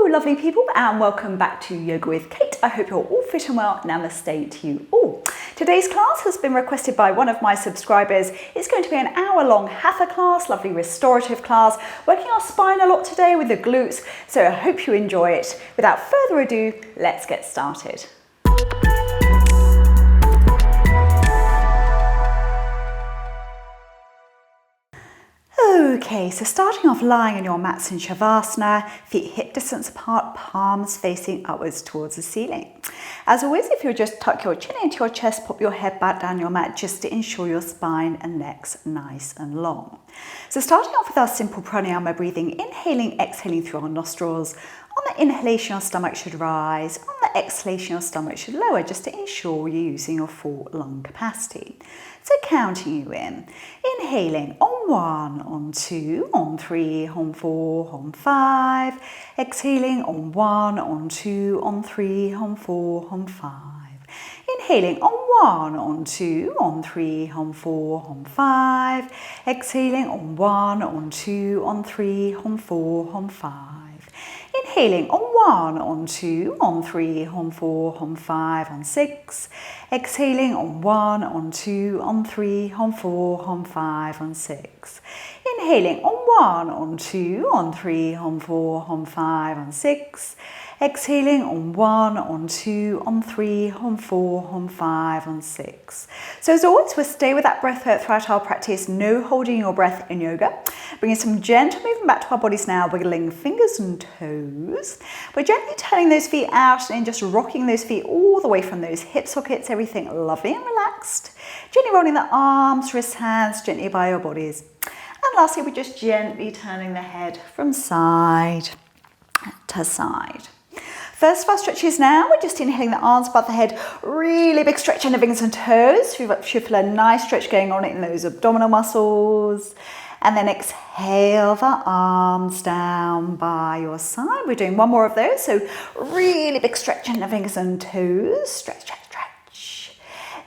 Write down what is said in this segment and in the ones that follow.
Lovely people, and welcome back to Yoga with Kate. I hope you're all fit and well. Namaste to you all. Today's class has been requested by one of my subscribers. It's going to be an hour-long Hatha class, lovely restorative class, working our spine a lot today with the glutes, so I hope you enjoy it. Without further ado, let's get started. Okay, so starting off lying on your mats in Shavasana, feet hip distance apart, palms facing upwards towards the ceiling. As always, if you just tuck your chin into your chest, pop your head back down your mat just to ensure your spine and neck's nice and long. So starting off with our simple pranayama breathing, inhaling, exhaling through our nostrils. On the inhalation, your stomach should rise. On the exhalation, your stomach should lower, just to ensure you're using your full lung capacity. So counting you in. Inhaling on 1, on 2, on 3, on 4, on 5. Exhaling on 1, on 2, on 3, on 4, on 5. Inhaling on 1, on 2, on 3, on 4, on 5. Exhaling on 1, on 2, on 3, on 4, on 5. Inhaling on 1, on 2, on 3, on 4, on 5, on 6. Exhaling on 1, on 2, on 3, on 4, on 5, on 6. Inhaling on 1, on 2, on 3, on 4, on 5, on 6. Exhaling on 1, on 2, on 3, on 4, on 5, on 6. So as always, we'll stay with that breath throughout our practice. No holding your breath in yoga. Bringing some gentle movement back to our bodies now, wiggling fingers and toes. We're gently turning those feet out and just rocking those feet all the way from those hip sockets, everything lovely and relaxed. Gently rolling the arms, wrists, hands gently by your bodies. And lastly, we're just gently turning the head from side to side. First of our stretches now, we're just inhaling the arms above the head, really big stretch in the fingers and toes. You should feel a nice stretch going on in those abdominal muscles. And then exhale the arms down by your side. We're doing one more of those, so really big stretch in the fingers and toes. Stretch, stretch, stretch.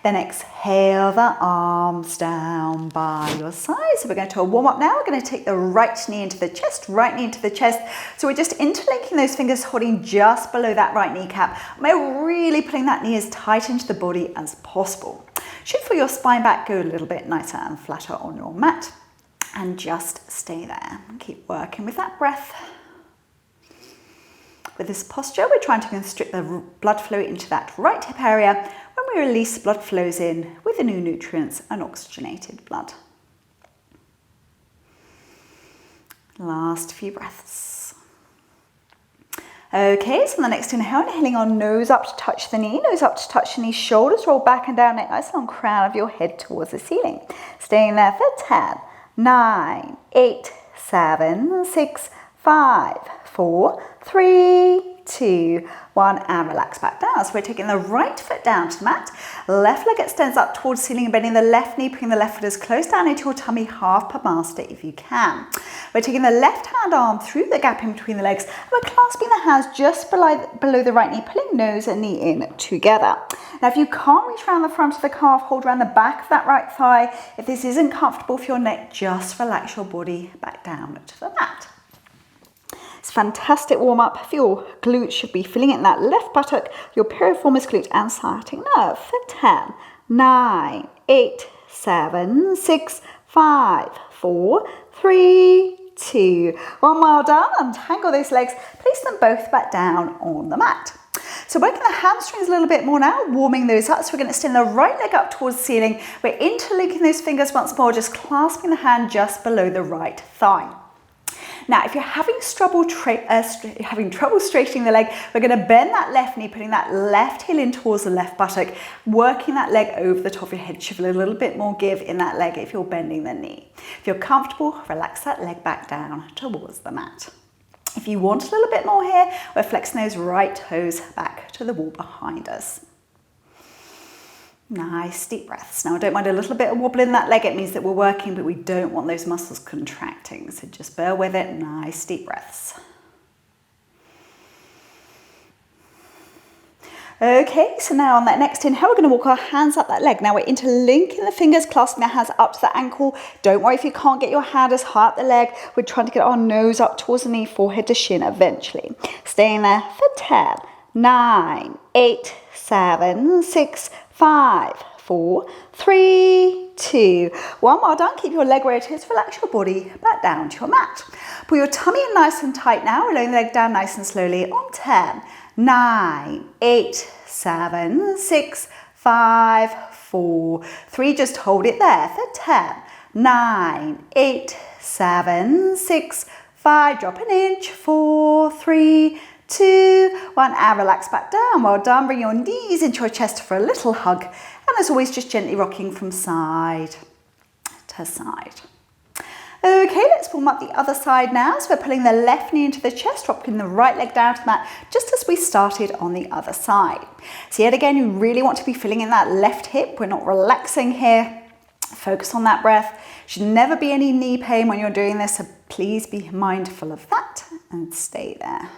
Then exhale the arms down by your side. So we're going to do a warm up now. We're going to take the right knee into the chest, right knee into the chest. So we're just interlinking those fingers, holding just below that right kneecap. We're really pulling that knee as tight into the body as possible. Should feel your spine back go a little bit nicer and flatter on your mat. And just stay there. Keep working with that breath. With this posture, we're trying to constrict the blood flow into that right hip area. When we release, blood flows in with the new nutrients and oxygenated blood. Last few breaths. Okay, so on the next inhale, inhaling on nose up to touch the knee, nose up to touch the knee, shoulders roll back and down, neck nice long crown of your head towards the ceiling. Staying there for 10, 9, 8, 7, 6, 5, 4, 3, 2, 1, and relax back down. So we're taking the right foot down to the mat, left leg extends up towards the ceiling and bending the left knee, bringing the left foot as close down into your tummy, half Padmasana if you can. We're taking the left hand arm through the gap in between the legs, and we're clasping the hands just below the right knee, pulling nose and knee in together. Now if you can't reach around the front of the calf, hold around the back of that right thigh. If this isn't comfortable for your neck, just relax your body back down to the mat. It's a fantastic warm-up for your glutes. Should be filling it in that left buttock, your piriformis glute and sciatic nerve. For 10, 9, 8, 7, 6, 5, 4, 3, 2, 1. Well done. Untangle those legs. Place them both back down on the mat. So working the hamstrings a little bit more now, warming those up. So we're going to extend the right leg up towards the ceiling. We're interlinking those fingers once more, just clasping the hand just below the right thigh. Now, if you're having trouble straightening the leg, we're going to bend that left knee, putting that left heel in towards the left buttock, working that leg over the top of your head. Should feel a little bit more give in that leg if you're bending the knee. If you're comfortable, relax that leg back down towards the mat. If you want a little bit more here, we're flexing those right toes back to the wall behind us. Nice deep breaths. Now I don't mind a little bit of wobble in that leg. It means that we're working, but we don't want those muscles contracting. So just bear with it. Nice deep breaths. Okay, so now on that next inhale, we're going to walk our hands up that leg. Now we're interlinking the fingers, clasping the hands up to the ankle. Don't worry if you can't get your hand as high up the leg. We're trying to get our nose up towards the knee, forehead to shin eventually. Staying there for 10, 9, 8, 7, 6, 5, 4, 3, 2, 1. Well done. Keep your leg where it is. Relax your body back down to your mat. Pull your tummy in nice and tight now. We're laying the leg down nice and slowly on 10, 9, 8, 7, 6, 5, 4, 3. Just hold it there for 10, 9, 8, 7, 6, 5. Drop an inch. 4, 3, 2, 1. And relax back down. Well done. Bring your knees into your chest for a little hug. And as always, just gently rocking from side to side. Okay, let's warm up the other side now. So we're pulling the left knee into the chest, dropping the right leg down to the mat, just as we started on the other side. So yet again, you really want to be filling in that left hip. We're not relaxing here. Focus on that breath. Should never be any knee pain when you're doing this, so please be mindful of that and stay there.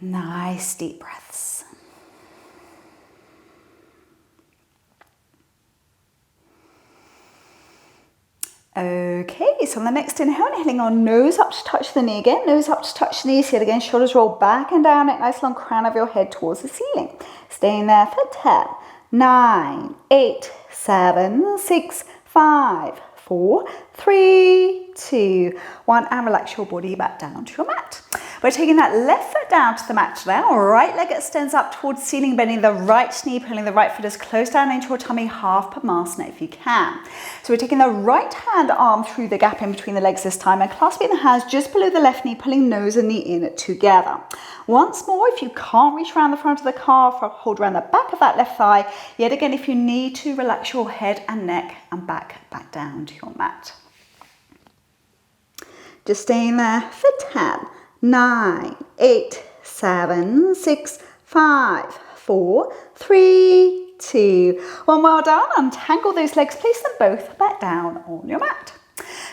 Nice deep breaths. Okay, so on the next inhale, inhaling on nose up to touch the knee again, nose up to touch the knees, yet again, shoulders roll back and down, neck nice long crown of your head towards the ceiling. Staying there for 10, 9, 8, 7, 6, 5, 4, 3, 2, 1, and relax your body back down to your mat. We're taking that left foot down to the mat now, right leg extends up towards the ceiling, bending the right knee, pulling the right foot as close down into your tummy, half Padmasana if you can. So we're taking the right hand arm through the gap in between the legs this time and clasping the hands just below the left knee, pulling nose and knee in together. Once more, if you can't reach around the front of the calf, hold around the back of that left thigh. Yet again, if you need to, relax your head and neck and back down to your mat. Just staying there for 10, 9, 8, 7, 6, 5, 4, 3, 2, 1. Well done. Untangle those legs, place them both back down on your mat.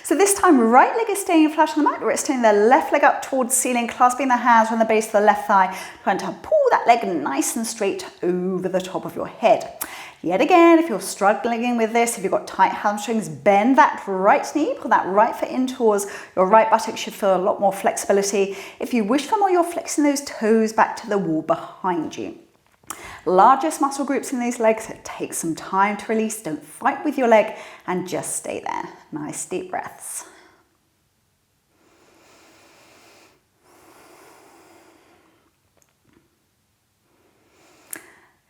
So this time, right leg is staying flat on the mat. We're extending the left leg up towards the ceiling, clasping the hands on the base of the left thigh, trying to pull that leg nice and straight over the top of your head. Yet again, if you're struggling with this, if you've got tight hamstrings, bend that right knee, pull that right foot in towards your right buttock, should feel a lot more flexibility. If you wish for more, you're flexing those toes back to the wall behind you. Largest muscle groups in these legs, it takes some time to release. Don't fight with your leg and just stay there. Nice deep breaths.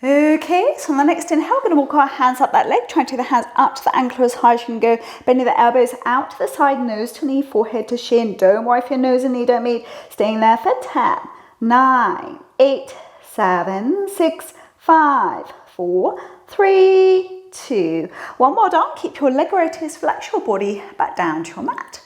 Okay, so on the next inhale, we're going to walk our hands up that leg, trying to take the hands up to the ankle as high as you can go, bending the elbows out to the side, nose to knee, forehead to shin. Don't worry if your nose and knee don't meet. Staying there for 10, 9, 8, 7, 6, 5, 4, 3, 2, 1. More done. Keep your leg where it is. Relax your body back down to your mat.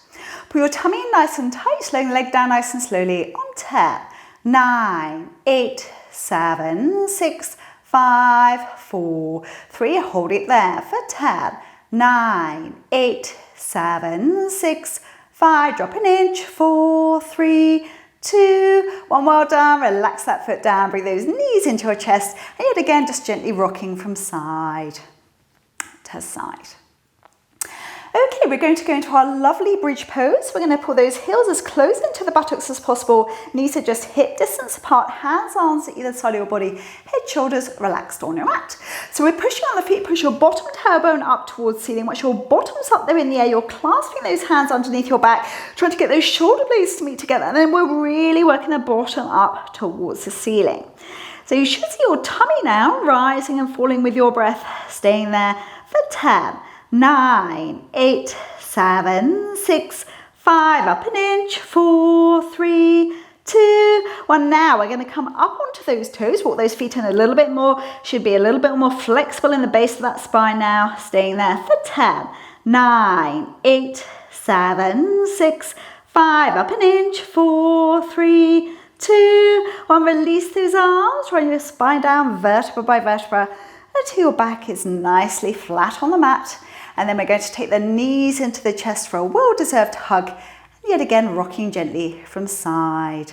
Pull your tummy in nice and tight, slowing the leg down nice and slowly on 10, 9, 8, 7, 6, 5, 4, 3. Hold it there for 10, 9, 8, 7, 6, 5. Drop an inch. 4, 3, 2, 1. Well done. Relax that foot down. Bring those knees into your chest. And yet again, just gently rocking from side to side. Okay, we're going to go into our lovely bridge pose. We're going to pull those heels as close into the buttocks as possible. Knees are just hip distance apart, hands, arms at either side of your body, head, shoulders relaxed on your mat. So we're pushing on the feet, push your bottom tailbone up towards the ceiling. Once your bottom's up there in the air, you're clasping those hands underneath your back, trying to get those shoulder blades to meet together. And then we're really working the bottom up towards the ceiling. So you should see your tummy now rising and falling with your breath, staying there for 10, 9, 8, 7, 6, 5, up an inch, 4, 3, 2, 1. Now we're going to come up onto those toes, walk those feet in a little bit more, should be a little bit more flexible in the base of that spine now, staying there for 10, 9, 8, 7, 6, 5, up an inch, 4, 3, 2, 1. Release those arms, run your spine down vertebra by vertebra until your back is nicely flat on the mat. And then we're going to take the knees into the chest for a well-deserved hug. And yet again, rocking gently from side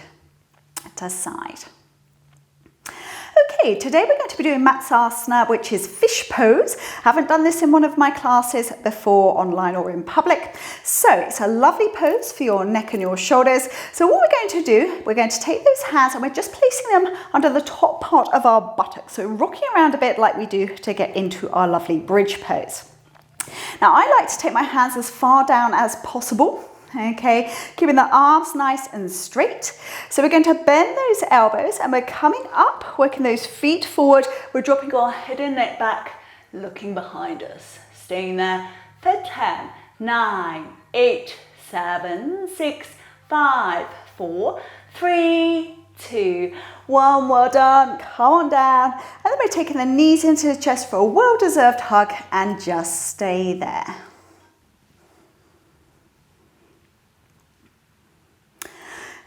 to side. Okay, today we're going to be doing Matsasana, which is fish pose. I haven't done this in one of my classes before, online or in public. So it's a lovely pose for your neck and your shoulders. So what we're going to do, we're going to take those hands and we're just placing them under the top part of our buttocks. So rocking around a bit like we do to get into our lovely bridge pose. Now I like to take my hands as far down as possible. Okay, keeping the arms nice and straight. So we're going to bend those elbows and we're coming up, working those feet forward. We're dropping our head and neck back, looking behind us. Staying there for 10, 9, 8, 7, 6, 5, 4, 3, 2, 1. Well done. Come on down. And then we're taking the knees into the chest for a well-deserved hug and just stay there.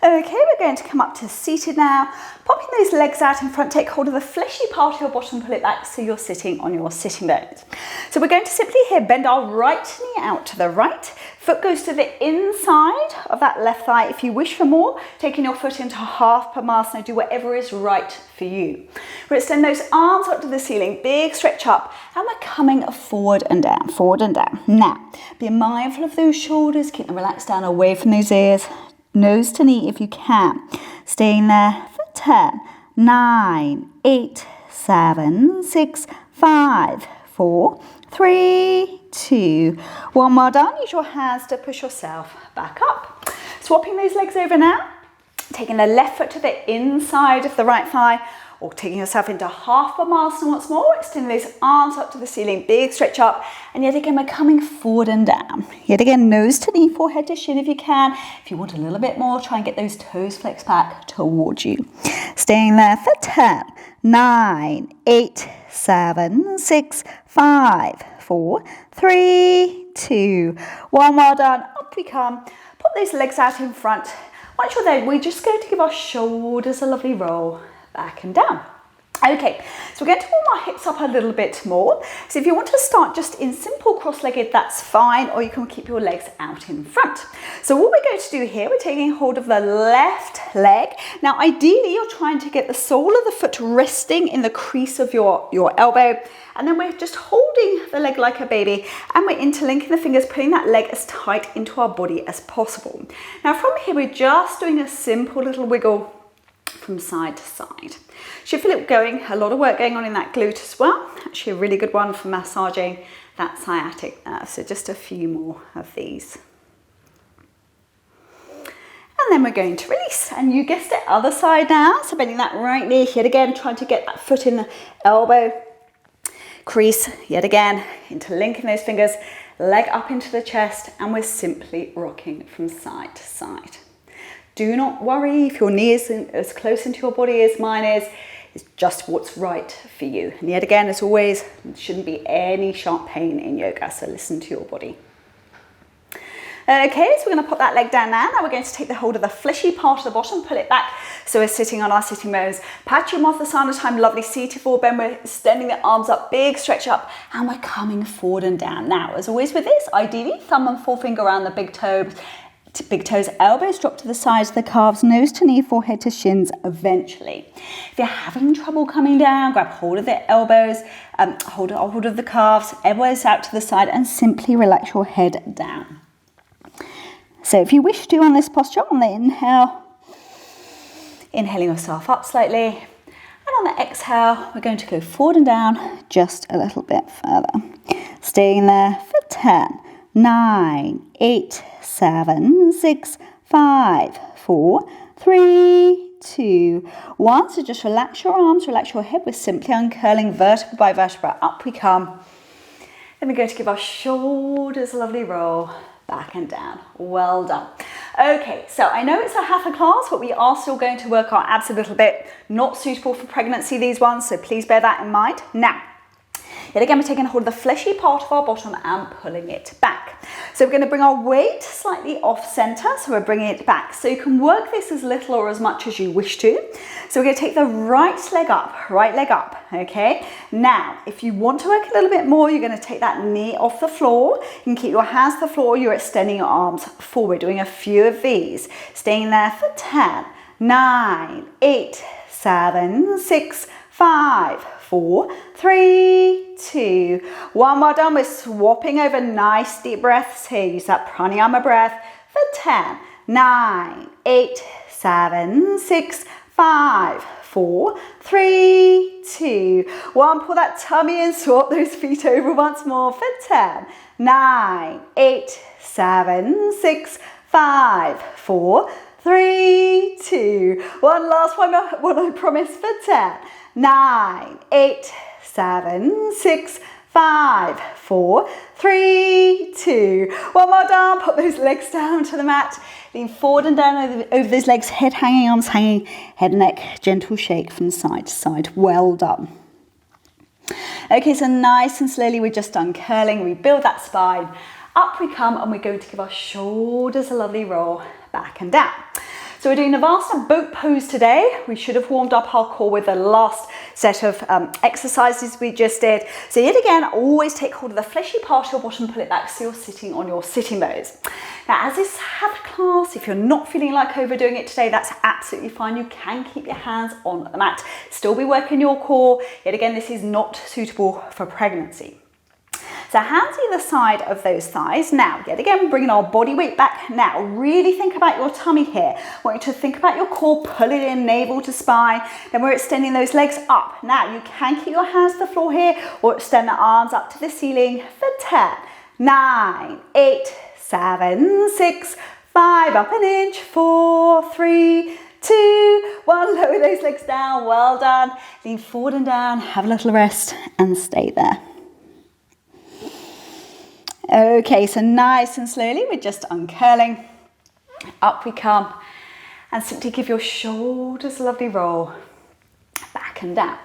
Okay, we're going to come up to seated now. Popping those legs out in front, take hold of the fleshy part of your bottom, pull it back so you're sitting on your sitting bones. So we're going to simply here bend our right knee out to the right. Foot goes to the inside of that left thigh. If you wish for more, taking your foot into half Padmasana, do whatever is right for you. We're extend those arms up to the ceiling, big stretch up, and we're coming forward and down, forward and down. Now, be mindful of those shoulders, keep them relaxed down away from those ears. Nose to knee if you can. Staying there for 10, 9, 8, 7, 6, 5, 4, 3, 2, 1. Well done. Use your hands to push yourself back up. Swapping those legs over now. Taking the left foot to the inside of the right thigh, or taking yourself into half Padmasana once more, extending those arms up to the ceiling, big stretch up, and yet again we're coming forward and down. Yet again, nose to knee, forehead to shin if you can. If you want a little bit more, try and get those toes flexed back towards you. Staying there for 10, 9, 8, 7, 6, 5, 4, 3, 2, 1. Well done. Up we come. Pop those legs out in front. Once you're there, we're just going to give our shoulders a lovely roll. Back and down. Okay, so we're going to warm our hips up a little bit more. So if you want to start just in simple cross-legged, that's fine, or you can keep your legs out in front. So what we're going to do here, we're taking hold of the left leg. Now ideally you're trying to get the sole of the foot resting in the crease of your elbow, and then we're just holding the leg like a baby, and we're interlinking the fingers, putting that leg as tight into our body as possible. Now from here we're just doing a simple little wiggle from side to side. Should feel it going, a lot of work going on in that glute as well. Actually a really good one for massaging that sciatic nerve. So just a few more of these. And then we're going to release. And you guessed it, other side now. So bending that right knee, yet again, trying to get that foot in the elbow crease, yet again, interlinking those fingers, leg up into the chest, and we're simply rocking from side to side. Do not worry if your knee isn't as close into your body as mine is. It's just what's right for you. And yet again, as always, there shouldn't be any sharp pain in yoga, so listen to your body. Okay, so we're going to pop that leg down now. Now we're going to take the hold of the fleshy part of the bottom, pull it back so we're sitting on our sitting bones. Paschimottanasana time, lovely seated forward bend. We're extending the arms up, big stretch up, and we're coming forward and down. Now, as always with this, ideally, thumb and forefinger around the big toes, elbows drop to the sides of the calves, nose to knee, forehead to shins eventually. If you're having trouble coming down, grab hold of the elbows, hold of the calves, elbows out to the side, and simply relax your head down. So if you wish to on this posture, on the inhale, inhaling yourself up slightly, and on the exhale, we're going to go forward and down just a little bit further. Staying there for 10, 9, 8, 7, 6, 5, 4, 3, 2, 1. So just relax your arms, relax your head. We're simply uncurling vertebra by vertebra. Up we come. Then we're going to give our shoulders a lovely roll. Back and down. Well done. Okay, so I know it's a Hatha class, but we are still going to work our abs a little bit. Not suitable for pregnancy, these ones, so please bear that in mind. Now, yet again, we're taking hold of the fleshy part of our bottom and pulling it back. So we're going to bring our weight slightly off center, so we're bringing it back. So you can work this as little or as much as you wish to. So we're going to take the right leg up, okay? Now, if you want to work a little bit more, you're going to take that knee off the floor. You can keep your hands to the floor, you're extending your arms forward, doing a few of these. Staying there for 10, 9, 8, 7, 6, 5, 4, 3, 2, 1. Well done. We're swapping over. Nice deep breaths here. Use that pranayama breath for 10, 9, 8, 7, 6, 5, 4, 3, 2, 1. Pull that tummy in, swap those feet over once more for 10, 9, 8, 7, 6, 5, 4, 3, 2, 1. Last one I promise for 10, 9, 8, 7, 6, 5, 4, 3, 2, 1. Well done. Put those legs down to the mat. Lean forward and down over those legs. Head hanging, arms hanging, head and neck. Gentle shake from side to side. Well done. Okay, so nice and slowly we're just uncurling. We build that spine. Up we come and we're going to give our shoulders a lovely roll back and down. So we're doing Navasana boat pose today. We should have warmed up our core with the last set of exercises we just did. So yet again, always take hold of the fleshy part of your bottom, pull it back so you're sitting on your sitting bones. Now, as this Hatha class, if you're not feeling like overdoing it today, that's absolutely fine. You can keep your hands on the mat, still be working your core. Yet again, this is not suitable for pregnancy. So hands either side of those thighs. Now, yet again, bringing our body weight back. Now, really think about your tummy here. I want you to think about your core, pull it in, navel to spine. Then we're extending those legs up. Now, you can keep your hands to the floor here or extend the arms up to the ceiling for 10, 9, 8, 7, 6, 5, up an inch, 4, 3, 2, 1. Lower those legs down. Well done. Lean forward and down. Have a little rest and stay there. Okay, so nice and slowly, we're just uncurling. Up we come and simply give your shoulders a lovely roll back and down.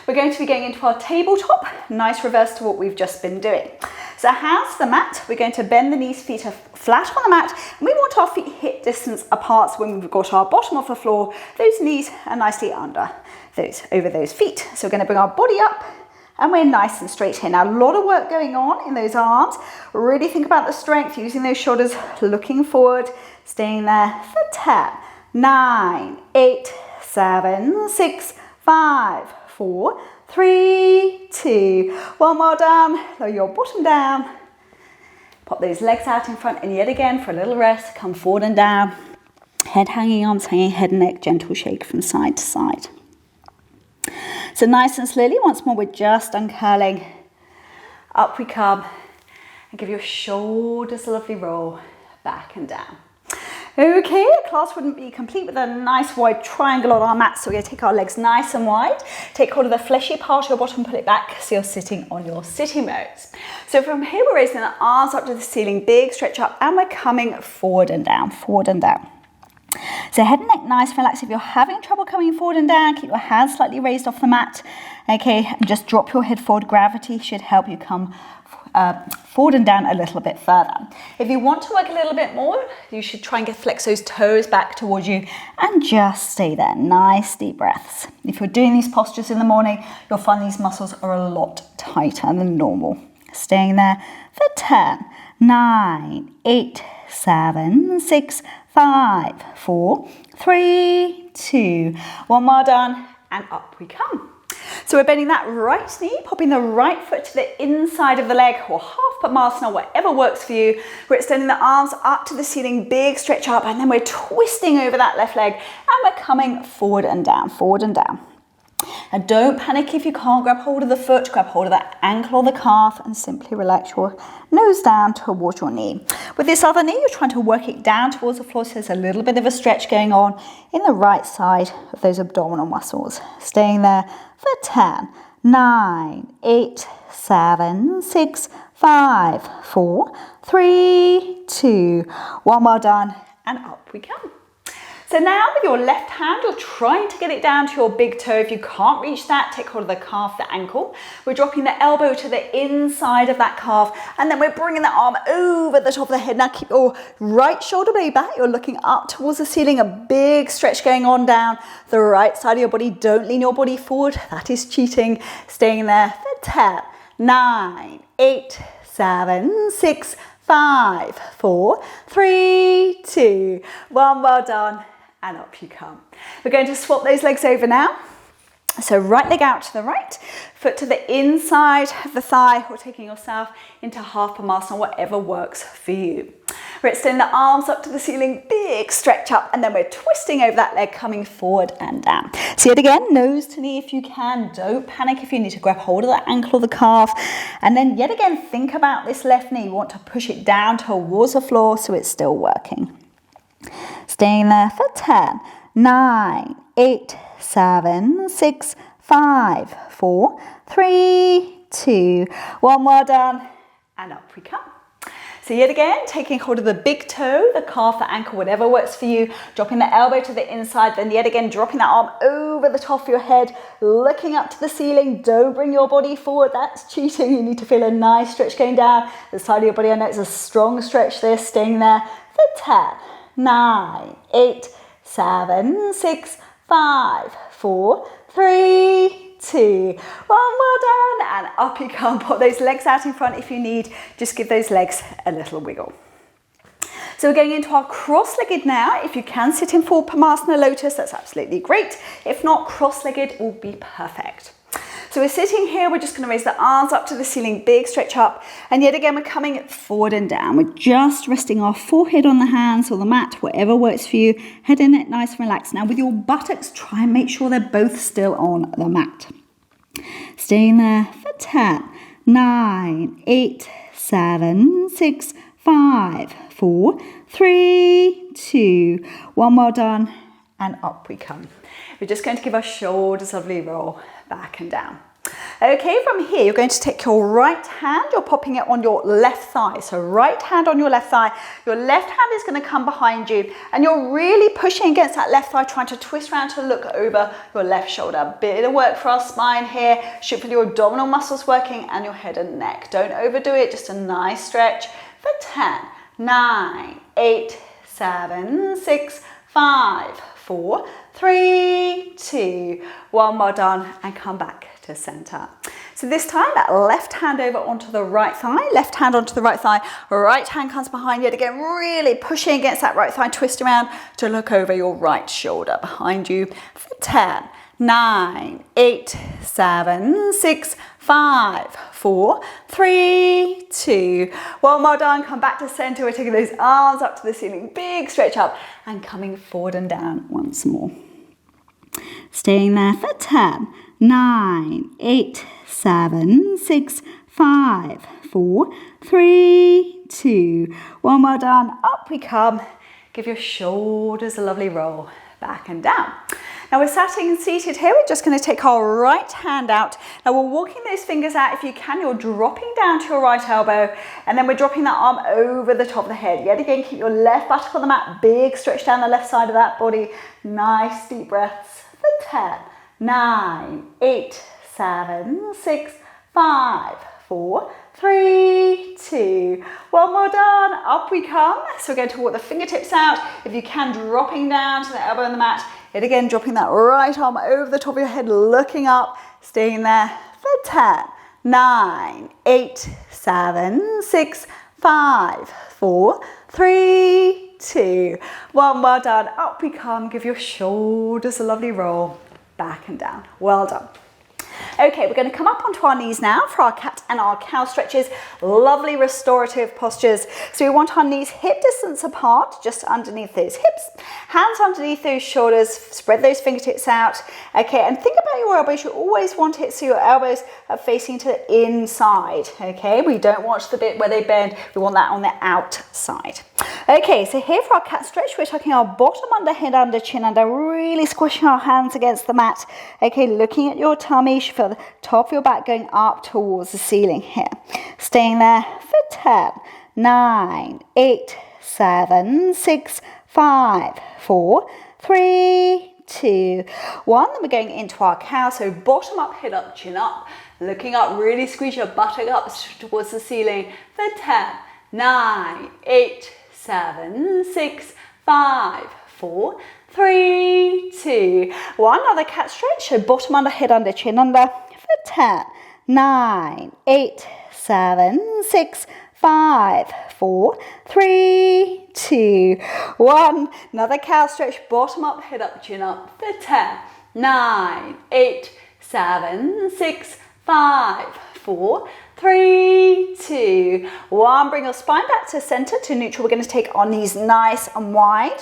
We're going to be going into our tabletop, nice reverse to what we've just been doing. So hands to the mat, we're going to bend the knees, feet are flat on the mat, and we want our feet hip distance apart. So when we've got our bottom off the floor, those knees are nicely under those, over those feet. So we're going to bring our body up, and we're nice and straight here. Now, a lot of work going on in those arms. Really think about the strength, using those shoulders, looking forward, staying there for 10, 9, 8, 7, 6, 5, 4, 3, 2, 1. Well done. Lower your bottom down. Pop those legs out in front, and yet again, for a little rest, come forward and down. Head hanging, arms hanging, head and neck, gentle shake from side to side. So nice and slowly, once more, we're just uncurling. Up we come, and give your shoulders a lovely roll back and down. Okay, the class wouldn't be complete with a nice wide triangle on our mat, so we're going to take our legs nice and wide, take hold of the fleshy part of your bottom, pull it back so you're sitting on your sitting bones. So from here, we're raising the arms up to the ceiling, big stretch up, and we're coming forward and down, forward and down. So head and neck nice, relax. If you're having trouble coming forward and down, keep your hands slightly raised off the mat. Okay, and just drop your head forward. Gravity should help you come forward and down a little bit further. If you want to work a little bit more, you should try and flex those toes back towards you and just stay there. Nice deep breaths. If you're doing these postures in the morning, you'll find these muscles are a lot tighter than normal. Staying there for 10, 9, 8, 7, 6, 5, 4, 3, 2, 1. More done, and up we come. So we're bending that right knee, popping the right foot to the inside of the leg, or half Padmasana, whatever works for you. We're extending the arms up to the ceiling, big stretch up, and then we're twisting over that left leg, and we're coming forward and down, forward and down. And don't panic if you can't grab hold of the foot, grab hold of the ankle or the calf and simply relax your nose down towards your knee. With this other knee, you're trying to work it down towards the floor, so there's a little bit of a stretch going on in the right side of those abdominal muscles. Staying there for 10, 9, 8, 7, 6, 5, 4, 3, 2, 1. Well done, and up we come. So now with your left hand, you're trying to get it down to your big toe. If you can't reach that, take hold of the calf, the ankle. We're dropping the elbow to the inside of that calf, and then we're bringing the arm over the top of the head. Now keep your right shoulder blade back. You're looking up towards the ceiling, a big stretch going on down the right side of your body. Don't lean your body forward. That is cheating. Staying there for 10, 9, 8, 7, 6, 5, 4, 3, 2, 1. Well done. And up you come. We're going to swap those legs over now. So right leg out to the right, foot to the inside of the thigh, or taking yourself into half Pranayama, whatever works for you. We're extending the arms up to the ceiling, big stretch up, and then we're twisting over that leg, coming forward and down. So yet again, nose to knee if you can. Don't panic if you need to grab hold of the ankle or the calf. And then yet again, think about this left knee. You want to push it down towards the floor so it's still working. Staying there for 10, 9, 8, 7, 6, 5, 4, 3, 2, 1 more done, and up we come. So yet again, taking hold of the big toe, the calf, the ankle, whatever works for you, dropping the elbow to the inside, then yet again, dropping that arm over the top of your head, looking up to the ceiling. Don't bring your body forward, that's cheating. You need to feel a nice stretch going down the side of your body. I know it's a strong stretch there, staying there for 10, 9, 8, 7, 6, 5, 4, 3, 2, 1 more done, and up you come. Put those legs out in front if you need. Just give those legs a little wiggle. So we're going into our cross-legged now. If you can sit in full Pranayama lotus, that's absolutely great. If not, cross-legged will be perfect. So we're sitting here, we're just going to raise the arms up to the ceiling, big stretch up, and yet again we're coming forward and down. We're just resting our forehead on the hands or the mat, whatever works for you. Head and neck nice and relaxed. Now with your buttocks, try and make sure they're both still on the mat. Staying there for 10, 9, 8, 7, 6, 5, 4, 3, 2, 1 more done, and up we come. We're just going to give our shoulders a lovely roll back and down. Okay, from here, you're going to take your right hand, you're popping it on your left thigh. So right hand on your left thigh, your left hand is going to come behind you, and you're really pushing against that left thigh, trying to twist around to look over your left shoulder. Bit of work for our spine here. Should feel your abdominal muscles working and your head and neck. Don't overdo it, just a nice stretch for 10, 9, 8, 7, 6, 5, 4, 3, 2, 1 more done, and come back to center. So this time, that left hand over onto the right thigh, left hand onto the right thigh, right hand comes behind you. Again, really pushing against that right thigh, twist around to look over your right shoulder behind you for 10, 9, 8, 7, 6, 5, 4, 3, 2, 1 more done. Come back to center. We're taking those arms up to the ceiling, big stretch up, and coming forward and down once more. Staying there for 10, 9, 8, 7, 6, 5, 4, 3, 2, 1 more done. Up we come. Give your shoulders a lovely roll back and down. Now we're sitting and seated here. We're just going to take our right hand out. Now we're walking those fingers out. If you can, you're dropping down to your right elbow, and then we're dropping that arm over the top of the head. Yet again, keep your left buttock on the mat, big stretch down the left side of that body. Nice deep breaths for 10, 9, 8, 7, 6, 5, 4, 3, 2, 1 more done. Up we come. So we're going to walk the fingertips out. If you can, dropping down to the elbow on the mat. Yet again, dropping that right arm over the top of your head, looking up, staying there for 10, 9, 8, 7, 6, 5, 4, 3, 2, 1 more done. Up we come. Give your shoulders a lovely roll back and down. Well done. Okay, we're going to come up onto our knees now for our cat and our cow stretches. Lovely restorative postures. So we want our knees hip distance apart, just underneath those hips. Hands underneath those shoulders, spread those fingertips out. Okay, and think about your elbows. You always want it so your elbows are facing to the inside. Okay, we don't want the bit where they bend. We want that on the outside. Okay, so here for our cat stretch, we're tucking our bottom under, head under, chin under, really squishing our hands against the mat. Okay, looking at your tummy, you should feel the top of your back going up towards the ceiling here. Staying there for 10, 9, 8, 7, 6, 5, 4, 3, 2, 1. Then we're going into our cow, so bottom up, head up, chin up. Looking up, really squeeze your buttock up towards the ceiling for 10, 9, 8, 7, 6, 5, 4, 3, 2, 1. Another cat stretch. So bottom under, head under, chin under for 10, 9, 8, 7, 6, 5, 4, 3, 2, 1. Another cow stretch. Bottom up, head up, chin up for 10, 9, 8, 7, 6, 5, 4, 3, 2, 1. Bring your spine back to center, to neutral. We're going to take our knees nice and wide.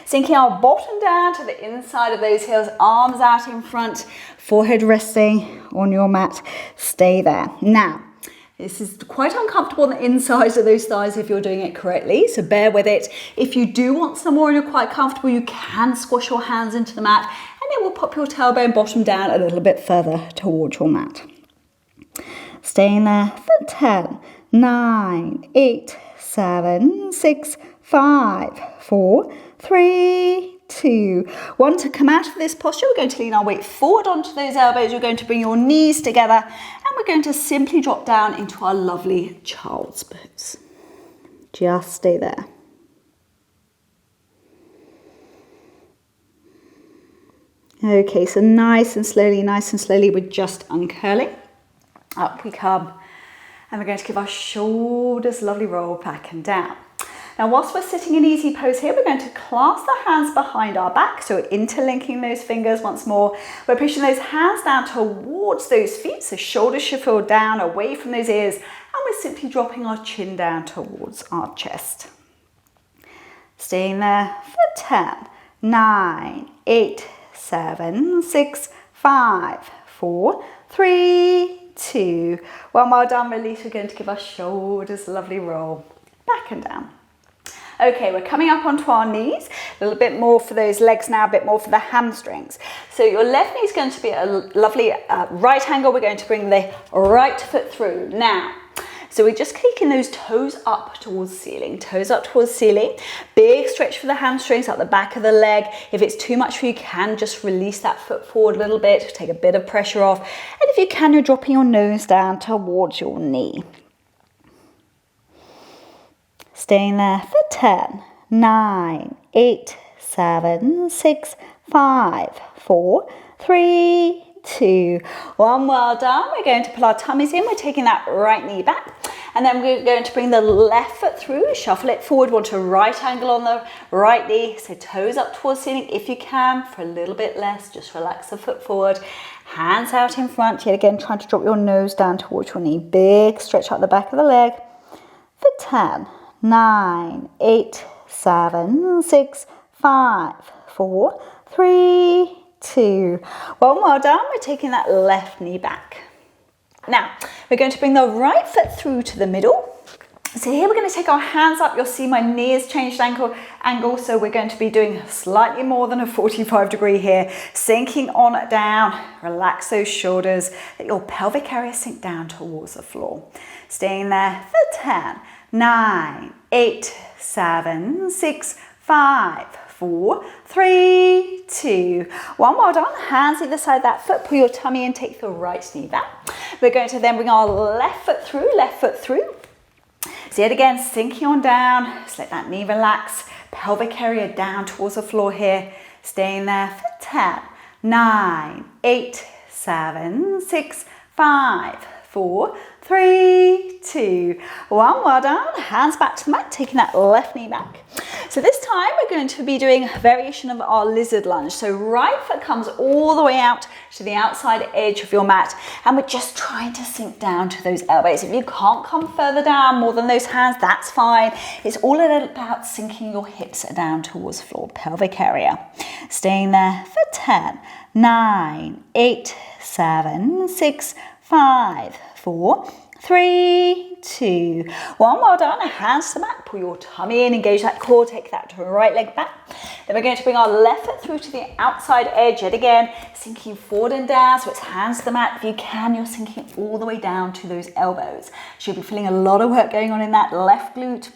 Sinking our bottom down to the inside of those heels, arms out in front, forehead resting on your mat. Stay there. Now, this is quite uncomfortable on the insides of those thighs if you're doing it correctly, so bear with it. If you do want some more and you're quite comfortable, you can squash your hands into the mat and it will pop your tailbone bottom down a little bit further towards your mat. Staying there for 10, 9, 8, 7, 6, 5, 4, 3, 2, 1. To come out of this posture, we're going to lean our weight forward onto those elbows. You're going to bring your knees together and we're going to simply drop down into our lovely child's pose. Just stay there. Okay, so nice and slowly, we're just uncurling. Up we come. And we're going to give our shoulders a lovely roll back and down. Now, whilst we're sitting in easy pose here, we're going to clasp the hands behind our back. So we're interlinking those fingers once more. We're pushing those hands down towards those feet. So shoulders should fall down away from those ears. And we're simply dropping our chin down towards our chest. Staying there for 10, 9, 8, 7, 6, 5, 4, 3, 2, 1. Well done, release. We're going to give our shoulders a lovely roll back and down. Okay, we're coming up onto our knees, a little bit more for those legs now, a bit more for the hamstrings. So your left knee is going to be a lovely right angle. We're going to bring the right foot through. Now, so we're just kicking those toes up towards the ceiling, toes up towards the ceiling. Big stretch for the hamstrings up the back of the leg. If it's too much for you, you can just release that foot forward a little bit, take a bit of pressure off. And if you can, you're dropping your nose down towards your knee. Staying there for 10, 9, 8, 7, 6, 5, 4, 3, 2, 1. Well done. We're going to pull our tummies in. We're taking that right knee back. And then we're going to bring the left foot through, shuffle it forward. Want a right angle on the right knee. So toes up towards the ceiling if you can. For a little bit less, just relax the foot forward. Hands out in front. Yet again, trying to drop your nose down towards your knee. Big stretch up the back of the leg. For 10, 9, 8, 7, 6, 5, 4, 3, 2, 1. Well done. We're taking that left knee back. Now, we're going to bring the right foot through to the middle. So here we're going to take our hands up. You'll see my knee has changed angle. So we're going to be doing slightly more than a 45 degree here. Sinking on down. Relax those shoulders. Let your pelvic area sink down towards the floor. Staying there for 10, 9, 8, 7, 6, 5, 4, 3, 2, 1. Well done. Hands either side of that foot. Pull your tummy in. Take the right knee back. We're going to then bring our left foot through. So yet again, sinking on down. Just let that knee relax. Pelvic area down towards the floor here. Staying there for 10, 9, 8, 7, 6, 5, 4, 3, 2, 1. Well done. Hands back to the mat, taking that left knee back. So this time we're going to be doing a variation of our lizard lunge. So right foot comes all the way out to the outside edge of your mat, and we're just trying to sink down to those elbows. If you can't come further down more than those hands, that's fine. It's all about sinking your hips down towards the floor, pelvic area. Staying there for 10, 9, 8, 7, 6, 5, 4, 3, 2, 1. Well done. Hands to the mat. Pull your tummy in. Engage that core. Take that to right leg back. Then we're going to bring our left foot through to the outside edge. Yet again, sinking forward and down. So it's hands to the mat. If you can, you're sinking all the way down to those elbows. Should be feeling a lot of work going on in that left glute.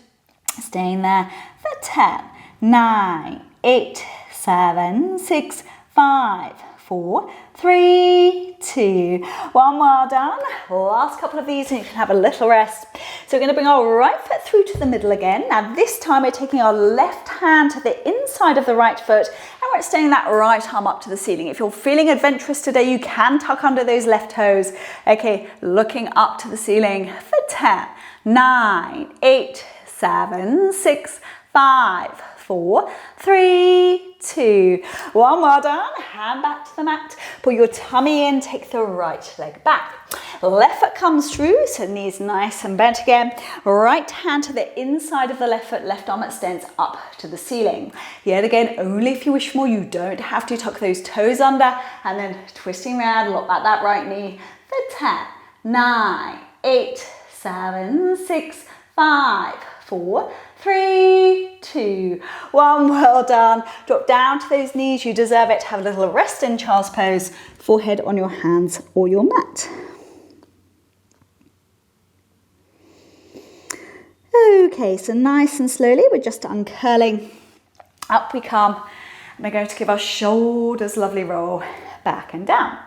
Staying there for 10, 9, 8, 7, 6, 5, 4, 3, 2, 1. Well done. Last couple of these and you can have a little rest. So we're going to bring our right foot through to the middle again. Now this time we're taking our left hand to the inside of the right foot and we're extending that right arm up to the ceiling. If you're feeling adventurous today, you can tuck under those left toes. Okay, looking up to the ceiling for 10, 9, 8, 7, 6, 5, 4, 3, 2, 1. Well done. Hand back to the mat. Pull your tummy in. Take the right leg back. Left foot comes through, so knees nice and bent again. Right hand to the inside of the left foot, left arm extends up to the ceiling. Yet again, only if you wish more. You don't have to. Tuck those toes under and then twisting around, lock back that right knee for 10, 9, 8, 7, 6, 5, 4, 3, 2, 1. Well done. Drop down to those knees. You deserve it. Have a little rest in child's pose. Forehead on your hands or your mat. Okay, so nice and slowly, we're just uncurling. Up we come. And we're going to give our shoulders a lovely roll back and down.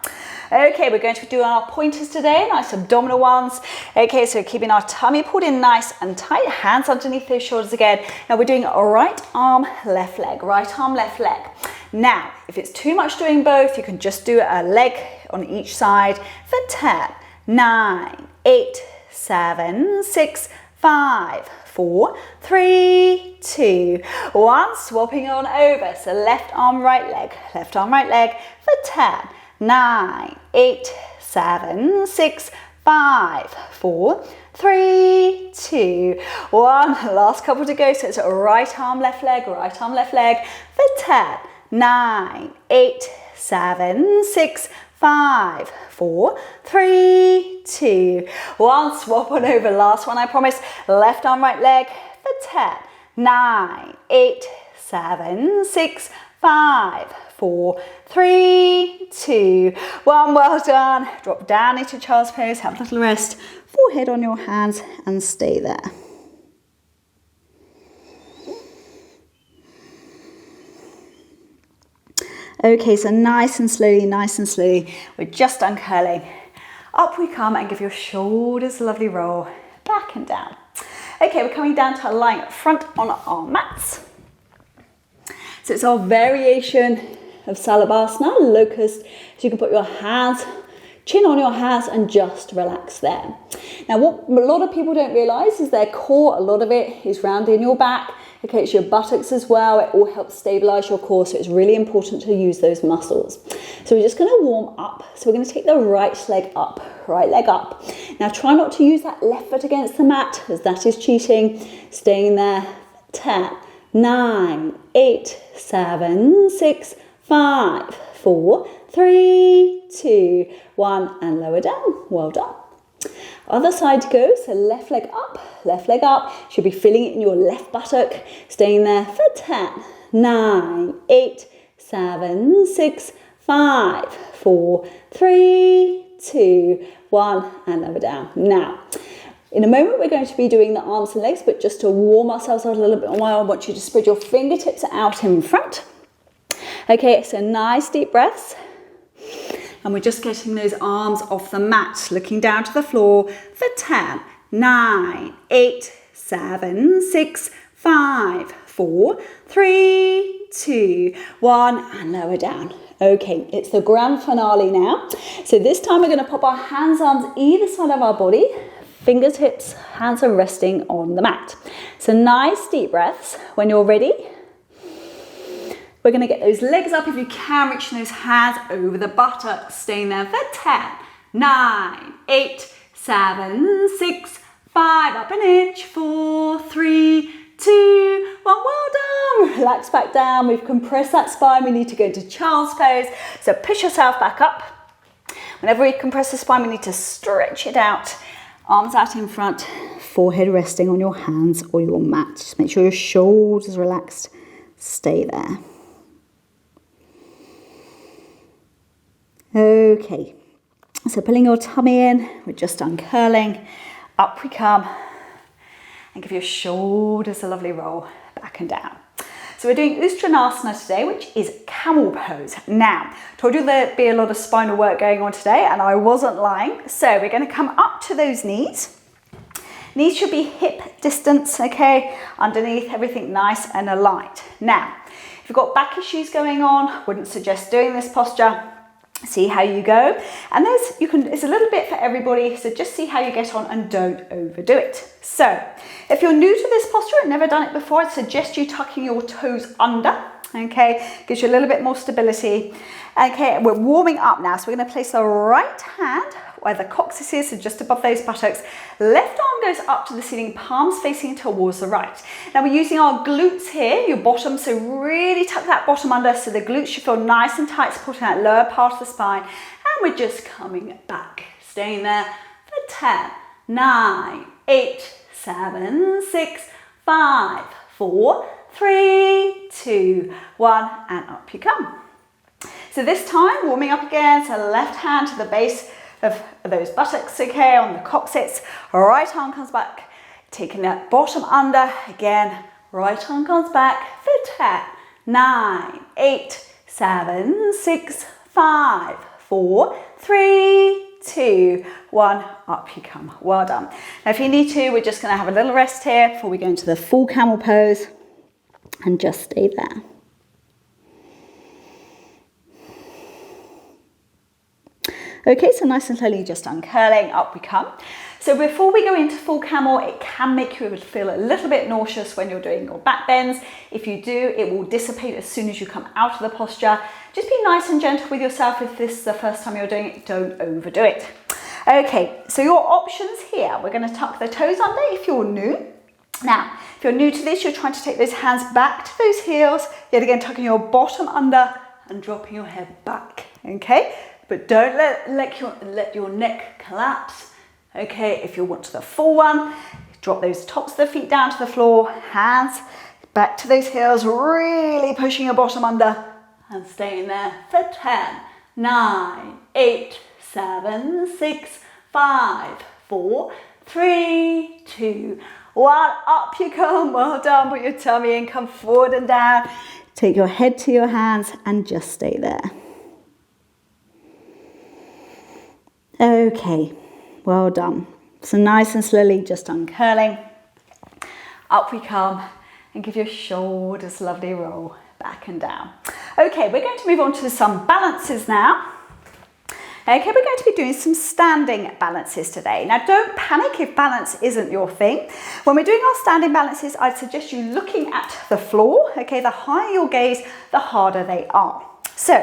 Okay, we're going to do our pointers today, nice abdominal ones. Okay, so keeping our tummy pulled in nice and tight, hands underneath those shoulders again. Now we're doing a right arm, left leg, right arm, left leg. Now, if it's too much doing both, you can just do a leg on each side for 10, 9, 8, 7, 6, 5, 4, 3, 2, 1. Swapping on over. So left arm, right leg for 10, 9, 8, 7, 6, 5, 4, 3, 2, 1. Last couple to go. So it's right arm, left leg for 10, 9, 8, 7, 6, 5, 4, 3, 2, 1. Swap on over. Last one, I promise. Left arm, right leg for 10, 9, 8, 7, 6, 5, 4, 3, 2, 1. Well done. Drop down into child's pose. Have a little rest. Forehead on your hands and stay there. Okay, so nice and slowly, we're just uncurling. Up we come and give your shoulders a lovely roll, back and down. Okay, we're coming down to a lying up front on our mats. So it's our variation of Salabhasana, locust. So you can put your hands, chin on your hands and just relax there. Now what a lot of people don't realise is their core, a lot of it is round in your back. Okay, it's your buttocks as well. It all helps stabilise your core, so it's really important to use those muscles. So we're just going to warm up. So we're going to take the right leg up. Now try not to use that left foot against the mat, as that is cheating. Staying there. 10, 9, 8, 7, 6, 5, 4, 3, 2, 1, and lower down. Well done. Other side to go, so left leg up, should be feeling it in your left buttock, staying there for 10, 9, 8, 7, 6, 5, 4, 3, 2, 1, and lower down. Now, in a moment we're going to be doing the arms and legs, but just to warm ourselves out a little bit more, I want you to spread your fingertips out in front. Okay, so nice deep breaths. And we're just getting those arms off the mat, looking down to the floor for 10, 9, 8, 7, 6, 5, 4, 3, 2, 1, and lower down. Okay, it's the grand finale now. So this time we're going to pop our hands, arms either side of our body. Fingertips, hands are resting on the mat. So nice deep breaths. When you're ready, we're going to get those legs up if you can, reaching those hands over the buttocks, staying there for 10, 9, 8, 7, 6, 5, up an inch, 4, 3, 2, 1, well done. Relax back down. We've compressed that spine. We need to go into child's pose. So push yourself back up. Whenever we compress the spine, we need to stretch it out. Arms out in front, forehead resting on your hands or your mat. Just make sure your shoulders are relaxed. Stay there. Okay, so pulling your tummy in, we're just uncurling. Up we come. And give your shoulders a lovely roll back and down. So we're doing Uttanasana today, which is Camel Pose. Now, told you there'd be a lot of spinal work going on today, and I wasn't lying. So we're going to come up to those knees. Knees should be hip distance, okay? Underneath, everything nice and aligned. Now, if you've got back issues going on, wouldn't suggest doing this posture. See how you go. And it's a little bit for everybody, so just see how you get on and don't overdo it. So, if you're new to this posture and never done it before, I'd suggest you tucking your toes under. Okay, gives you a little bit more stability. Okay, we're warming up now, so we're going to place the right hand where the coccyx is, so just above those buttocks. Left arm goes up to the ceiling, palms facing towards the right. Now we're using our glutes here, your bottom, so really tuck that bottom under so the glutes should feel nice and tight, supporting that lower part of the spine. And we're just coming back, staying there for 10, 9, 8, 7, 6, 5, 4, 3, 2, 1, and up you come. So this time, warming up again, so left hand to the base of those buttocks, okay, on the coccyx. Right arm comes back, taking that bottom under, again, right arm comes back for 10, 9, 8, 7, 6, 5, 4, 3, 2, 1, up you come. Well done. Now if you need to, we're just going to have a little rest here before we go into the full camel pose, and just stay there. Okay, so nice and slowly just uncurling, up we come. So before we go into full camel, it can make you feel a little bit nauseous when you're doing your back bends. If you do, it will dissipate as soon as you come out of the posture. Just be nice and gentle with yourself. If this is the first time you're doing it, don't overdo it. Okay, so your options here, we're going to tuck the toes under if you're new. Now, if you're new to this, you're trying to take those hands back to those heels, yet again tucking your bottom under and dropping your head back, okay? But don't let your neck collapse, okay? If you want to the full one, drop those tops of the feet down to the floor, hands back to those heels, really pushing your bottom under and staying there for 10, 9, 8, 7, 6, 5, 4, 3, 2, 1, up you come, well done, put your tummy in, come forward and down, take your head to your hands and just stay there. Okay, well done. So nice and slowly just uncurling, up we come, and give your shoulders a lovely roll back and down. Okay, we're going to move on to some balances now. Okay, we're going to be doing some standing balances today. Now don't panic if balance isn't your thing. When we're doing our standing balances, I'd suggest you looking at the floor. Okay, the higher your gaze, the harder they are. So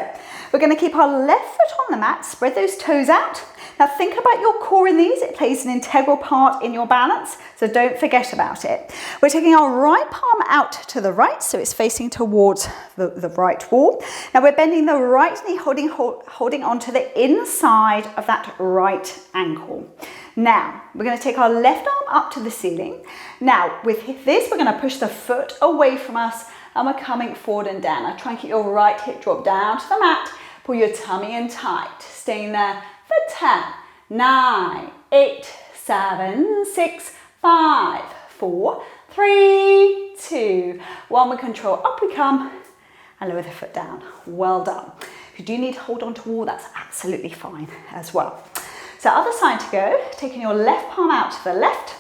we're going to keep our left foot on the mat, spread those toes out. Now think about your core in these, it plays an integral part in your balance, so don't forget about it. We're taking our right palm out to the right, so it's facing towards the right wall. Now we're bending the right knee, holding onto the inside of that right ankle. Now, we're going to take our left arm up to the ceiling. Now, with this, we're going to push the foot away from us, and we're coming forward and down. Now try and keep your right hip drop down to the mat, pull your tummy in tight, staying there for 10, 9, 8, 7, 6, 5, 4, 3, 2, 1. With control, up we come and lower the foot down. Well done. If you do need to hold on to the wall, that's absolutely fine as well. So other side to go, taking your left palm out to the left.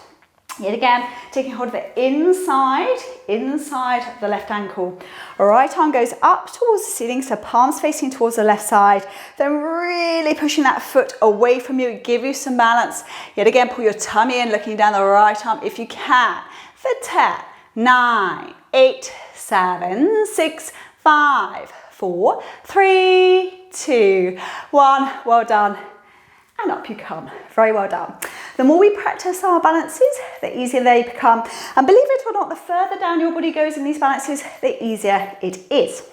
Yet again, taking hold of the inside of the left ankle. Right arm goes up towards the ceiling, so palms facing towards the left side. Then really pushing that foot away from you, give you some balance. Yet again, pull your tummy in, looking down the right arm if you can. For 10, 9, 8, 7, 6, 5, 4, 3, 2, 1. Well done. And up you come. Very well done. The more we practice our balances, the easier they become. And believe it or not, the further down your body goes in these balances, the easier it is.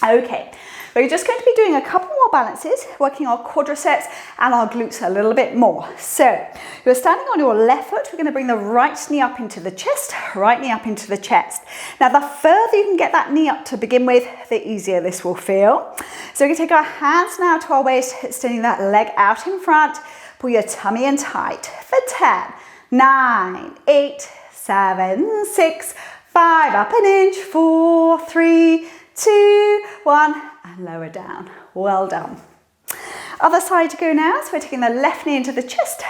Okay, we're just going to be doing a couple more balances, working our quadriceps and our glutes a little bit more. So you're standing on your left foot. We're going to bring the right knee up into the chest, right knee up into the chest. Now, the further you can get that knee up to begin with, the easier this will feel. So we're going to take our hands now to our waist, extending that leg out in front. Pull your tummy in tight for 10, 9, 8, 7, 6, 5, up an inch, 4, 3, 2, 1, and lower down. Well done. Other side to go now. So we're taking the left knee into the chest,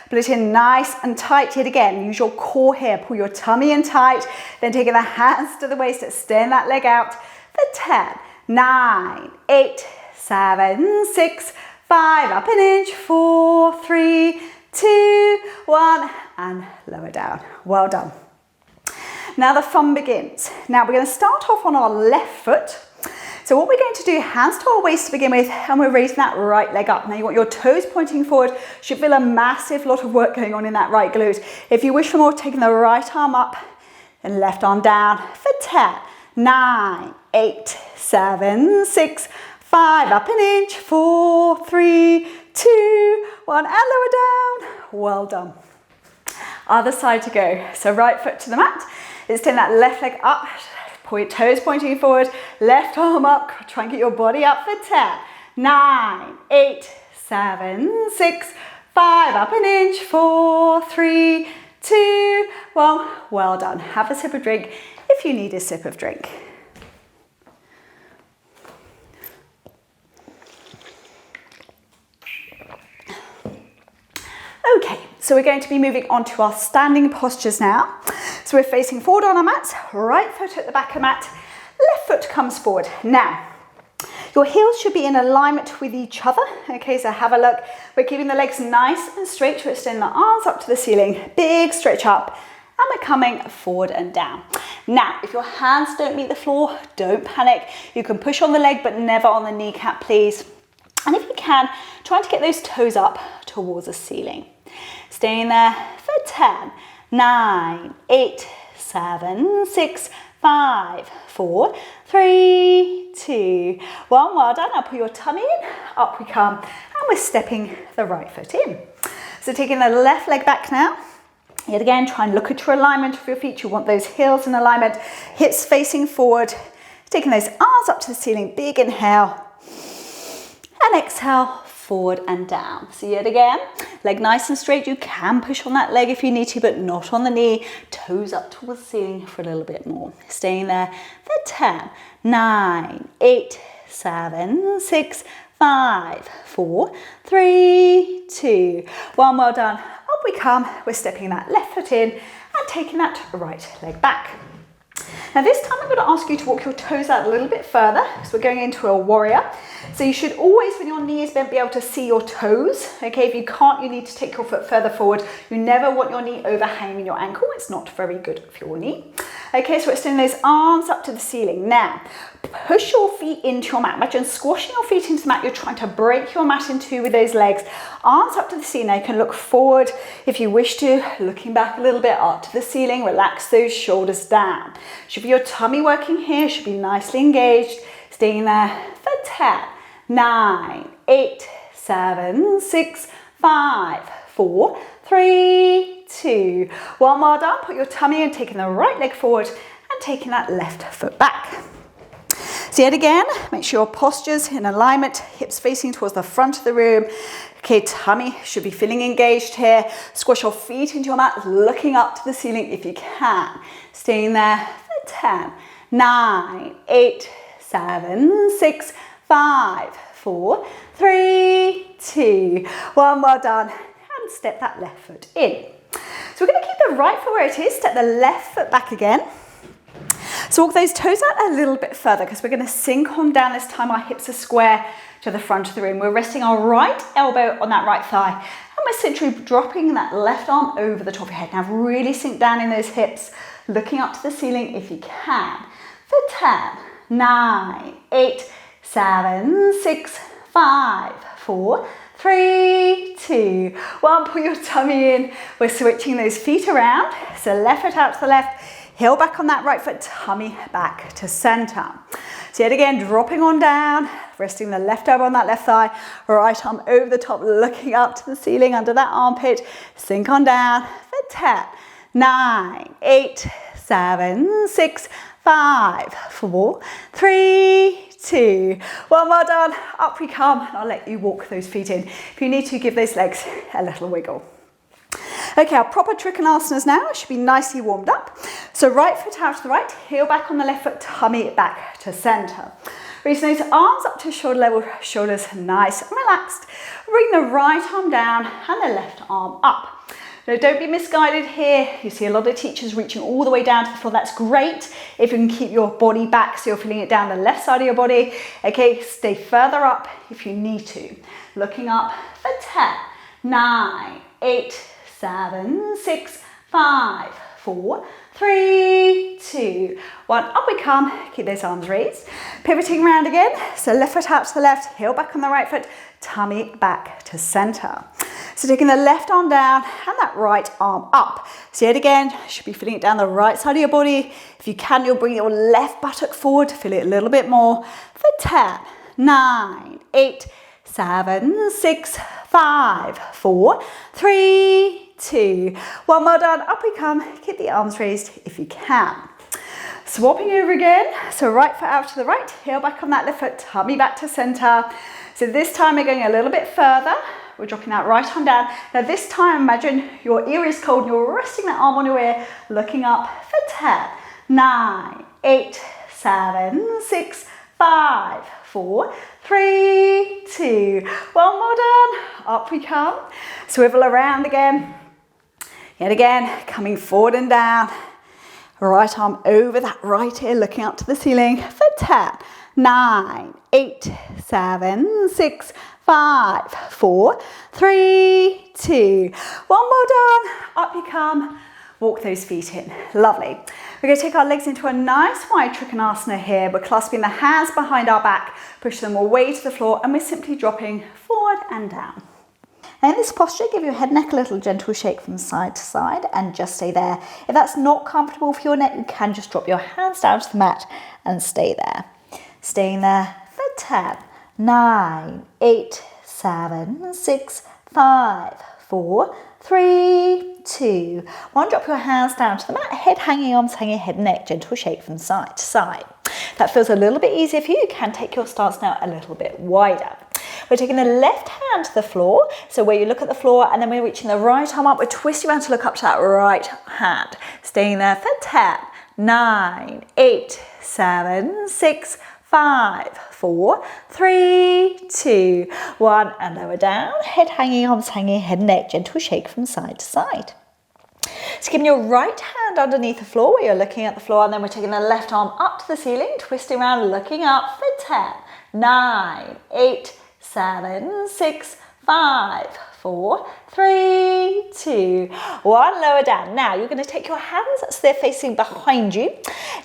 pull it in nice and tight. Yet again, use your core here, pull your tummy in tight, then taking the hands to the waist, extend that leg out for 10, 9, 8, 7, 6, 5, up an inch, 4, 3, 2, 1, and lower down. Well done. Now the fun begins. Now we're going to start off on our left foot. So what we're going to do, hands to our waist to begin with, and we're raising that right leg up. Now you want your toes pointing forward. Should feel a massive lot of work going on in that right glute. If you wish for more, taking the right arm up and left arm down for 10, 9, 8, 7, 6, 5, up an inch, 4, 3, 2, 1, and lower down. Well done. Other side to go. So right foot to the mat. Let's turn that left leg up. Toes pointing forward, left arm up, try and get your body up for 10, 9, 8, 7, 6, 5, up an inch, 4, 3, 2, 1, well done. Have a sip of drink if you need a sip of drink. Okay, so we're going to be moving on to our standing postures now. So we're facing forward on our mats, right foot at the back of the mat, left foot comes forward. Now, your heels should be in alignment with each other. Okay, so have a look. We're keeping the legs nice and straight. We're extending the arms up to the ceiling, big stretch up, and we're coming forward and down. Now, if your hands don't meet the floor, don't panic. You can push on the leg, but never on the kneecap, please. And if you can, try to get those toes up towards the ceiling. Staying there for 10, 9, 8, 7, 6, 5, 4, 3, 2, 1. Well done. Now put your tummy in, up we come, and we're stepping the right foot in. So taking the left leg back now. Yet again, try and look at your alignment of your feet. You want those heels in alignment, hips facing forward. Taking those arms up to the ceiling, big inhale, and exhale, forward and down. So yet again, leg nice and straight. You can push on that leg if you need to, but not on the knee. Toes up towards the ceiling for a little bit more. Staying there for 10, 9, 8, 7, 6, 5, 4, 3, 2, 1. Well done. Up we come. We're stepping that left foot in and taking that right leg back. Now this time I'm going to ask you to walk your toes out a little bit further, so we're going into a warrior. So you should always, when your knee is bent, be able to see your toes. Okay, if you can't, you need to take your foot further forward. You never want your knee overhanging your ankle. It's not very good for your knee. Okay, so we're extending those arms up to the ceiling. Now, push your feet into your mat. Imagine squashing your feet into the mat. You're trying to break your mat in two with those legs. Arms up to the ceiling. Now you can look forward if you wish to, looking back a little bit up to the ceiling. Relax those shoulders down. Should be your tummy working here. Should be nicely engaged. Staying there for 10, 9, 8, 7, 6, 5, 4, 3, 2, 1. Well done. Put your tummy in, taking the right leg forward and taking that left foot back. So yet again, make sure your posture's in alignment, hips facing towards the front of the room. Okay, tummy should be feeling engaged here. Squash your feet into your mat, looking up to the ceiling if you can. Staying there for 10, 9, 8, 7, 6, 5, 4, 3, 2, 1. Well done. And step that left foot in. So we're going to keep the right foot where it is, step the left foot back again. So walk those toes out a little bit further because we're going to sink on down. This time our hips are square to the front of the room. We're resting our right elbow on that right thigh and we're centrally dropping that left arm over the top of your head. Now really sink down in those hips, looking up to the ceiling if you can. For 10, 9, 8, 7, 6, 5, 4, 3, 2, 1. Pull your tummy in. We're switching those feet around. So left foot out to the left, heel back on that right foot, tummy back to center. So yet again, dropping on down, resting the left elbow on that left thigh, right arm over the top, looking up to the ceiling under that armpit. Sink on down for 10, 9, 8, 7, 6, 5, 4, 3, 2, 1. Well done. Up we come, and I'll let you walk those feet in. If you need to, give those legs a little wiggle. Okay, our proper Trikonasanas now should be nicely warmed up. So right foot out to the right, heel back on the left foot, tummy back to center. Releasing those arms up to shoulder level, shoulders nice and relaxed. Bring the right arm down and the left arm up. Now don't be misguided here. You see a lot of teachers reaching all the way down to the floor. That's great if you can keep your body back so you're feeling it down the left side of your body. Okay, stay further up if you need to. Looking up for 10, 9, 8, 7, 6, 5, 4, 3, 2, 1. Up we come. Keep those arms raised. Pivoting around again. So left foot out to the left, heel back on the right foot, tummy back to center. So taking the left arm down and that right arm up. So yet again, you should be feeling it down the right side of your body. If you can, you'll bring your left buttock forward to feel it a little bit more. For 10, 9, 8, 7, 6, 5, 4, 3, 2, 1 more done. Up we come. Keep the arms raised if you can. Swapping over again. So right foot out to the right, heel back on that left foot, tummy back to center. So this time we're going a little bit further. We're dropping that right arm down. Now this time, imagine your ear is cold and you're resting that arm on your ear, looking up for 10, 9, 8, 7, 6, 5, 4, 3, 2, 1 more done. Up we come. Swivel around again. Yet again, coming forward and down. Right arm over that right ear, looking up to the ceiling for 10, 9, 8, 7, 6, 5, 4, 3, 2, 1 more done. Up you come. Walk those feet in. Lovely. We're going to take our legs into a nice wide Trikonasana here. We're clasping the hands behind our back, push them away to the floor, and we're simply dropping forward and down. And in this posture, give your head and neck a little gentle shake from side to side and just stay there. If that's not comfortable for your neck, you can just drop your hands down to the mat and stay there. Staying there for 10, 9, 8, 7, 6, 5, 4, 3, 2, 1. Drop your hands down to the mat, head hanging, arms hanging, head and neck, gentle shake from side to side. That feels a little bit easier for you. You can take your stance now a little bit wider. We're taking the left hand to the floor, so where you look at the floor, and then we're reaching the right arm up. We're twisting around to look up to that right hand. Staying there for 10, 9, 8, 7, 6, 5, 4, 3, 2, 1, and lower down. Head hanging, arms hanging, head and neck, gentle shake from side to side. So keeping your right hand underneath the floor where you're looking at the floor, and then we're taking the left arm up to the ceiling, twisting around, looking up for 10, 9, 8, 7, 6, 5, 4, 3, 2, 1. Lower down. Now you're going to take your hands so they're facing behind you.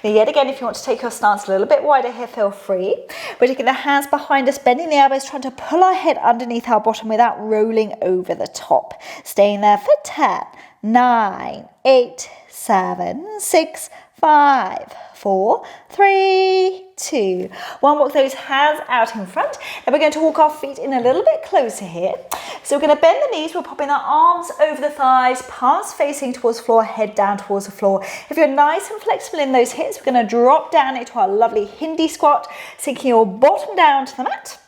Now yet again, if you want to take your stance a little bit wider here, feel free. We're taking the hands behind us, bending the elbows, trying to pull our head underneath our bottom without rolling over the top. Staying there for 10, 9, 8, 7, 6, 5, 4, 3, 2, 1. Walk those hands out in front. And we're going to walk our feet in a little bit closer here. So we're going to bend the knees. We're popping our arms over the thighs, palms facing towards the floor, head down towards the floor. If you're nice and flexible in those hips, we're going to drop down into our lovely Hindi squat, sinking your bottom down to the mat.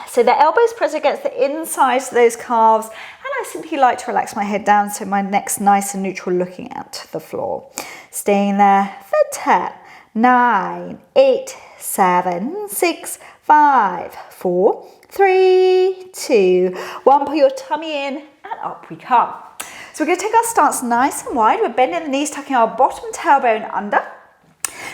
So the elbows press against the insides of those calves, and I simply like to relax my head down so my neck's nice and neutral looking at the floor. Staying there for 10, 9, 8, 7, 6, 5, 4, 3, 2, 1. Pull your tummy in and up we come. So we're going to take our stance nice and wide. We're bending the knees, tucking our bottom tailbone under.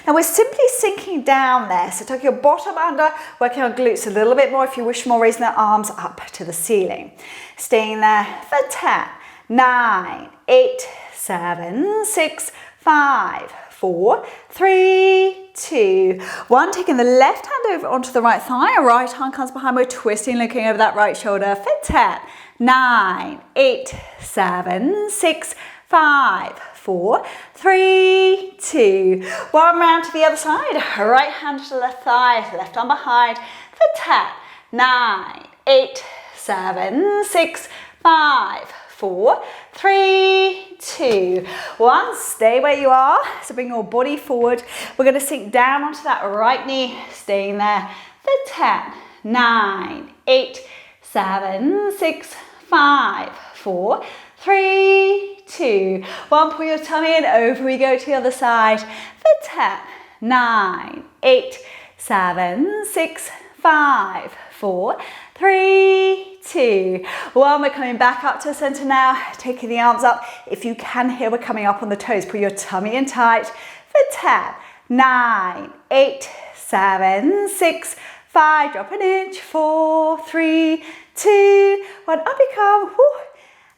Now we're simply sinking down there, so tuck your bottom under, working on glutes a little bit more if you wish more, raising the arms up to the ceiling. Staying there for 10, 9, 8, 7, 6, 5, 4, 3, 2, 1. Taking the left hand over onto the right thigh, right hand comes behind, we're twisting, looking over that right shoulder for 10, 9, 8, 7, 6, 5, 4, 3, 2, 1. Round to the other side. Right hand to the left thigh, left arm behind for 10, 9, 8, 7, 6, 5, 4, 3, 2, 1. Stay where you are. So bring your body forward. We're going to sink down onto that right knee, staying there for 10, 9, 8, 7, 6, 5, 4, 3, 2, 1. Pull your tummy in, over we go to the other side for 10, 9, 8, 7, 6, 5, 4, 3, 2, 1. We're coming back up to center now, taking the arms up. If you can here, we're coming up on the toes. Pull your tummy in tight for 10, 9, 8, 7, 6, 5, drop an inch, 4, 3, 2, 1. Up you come. Woo.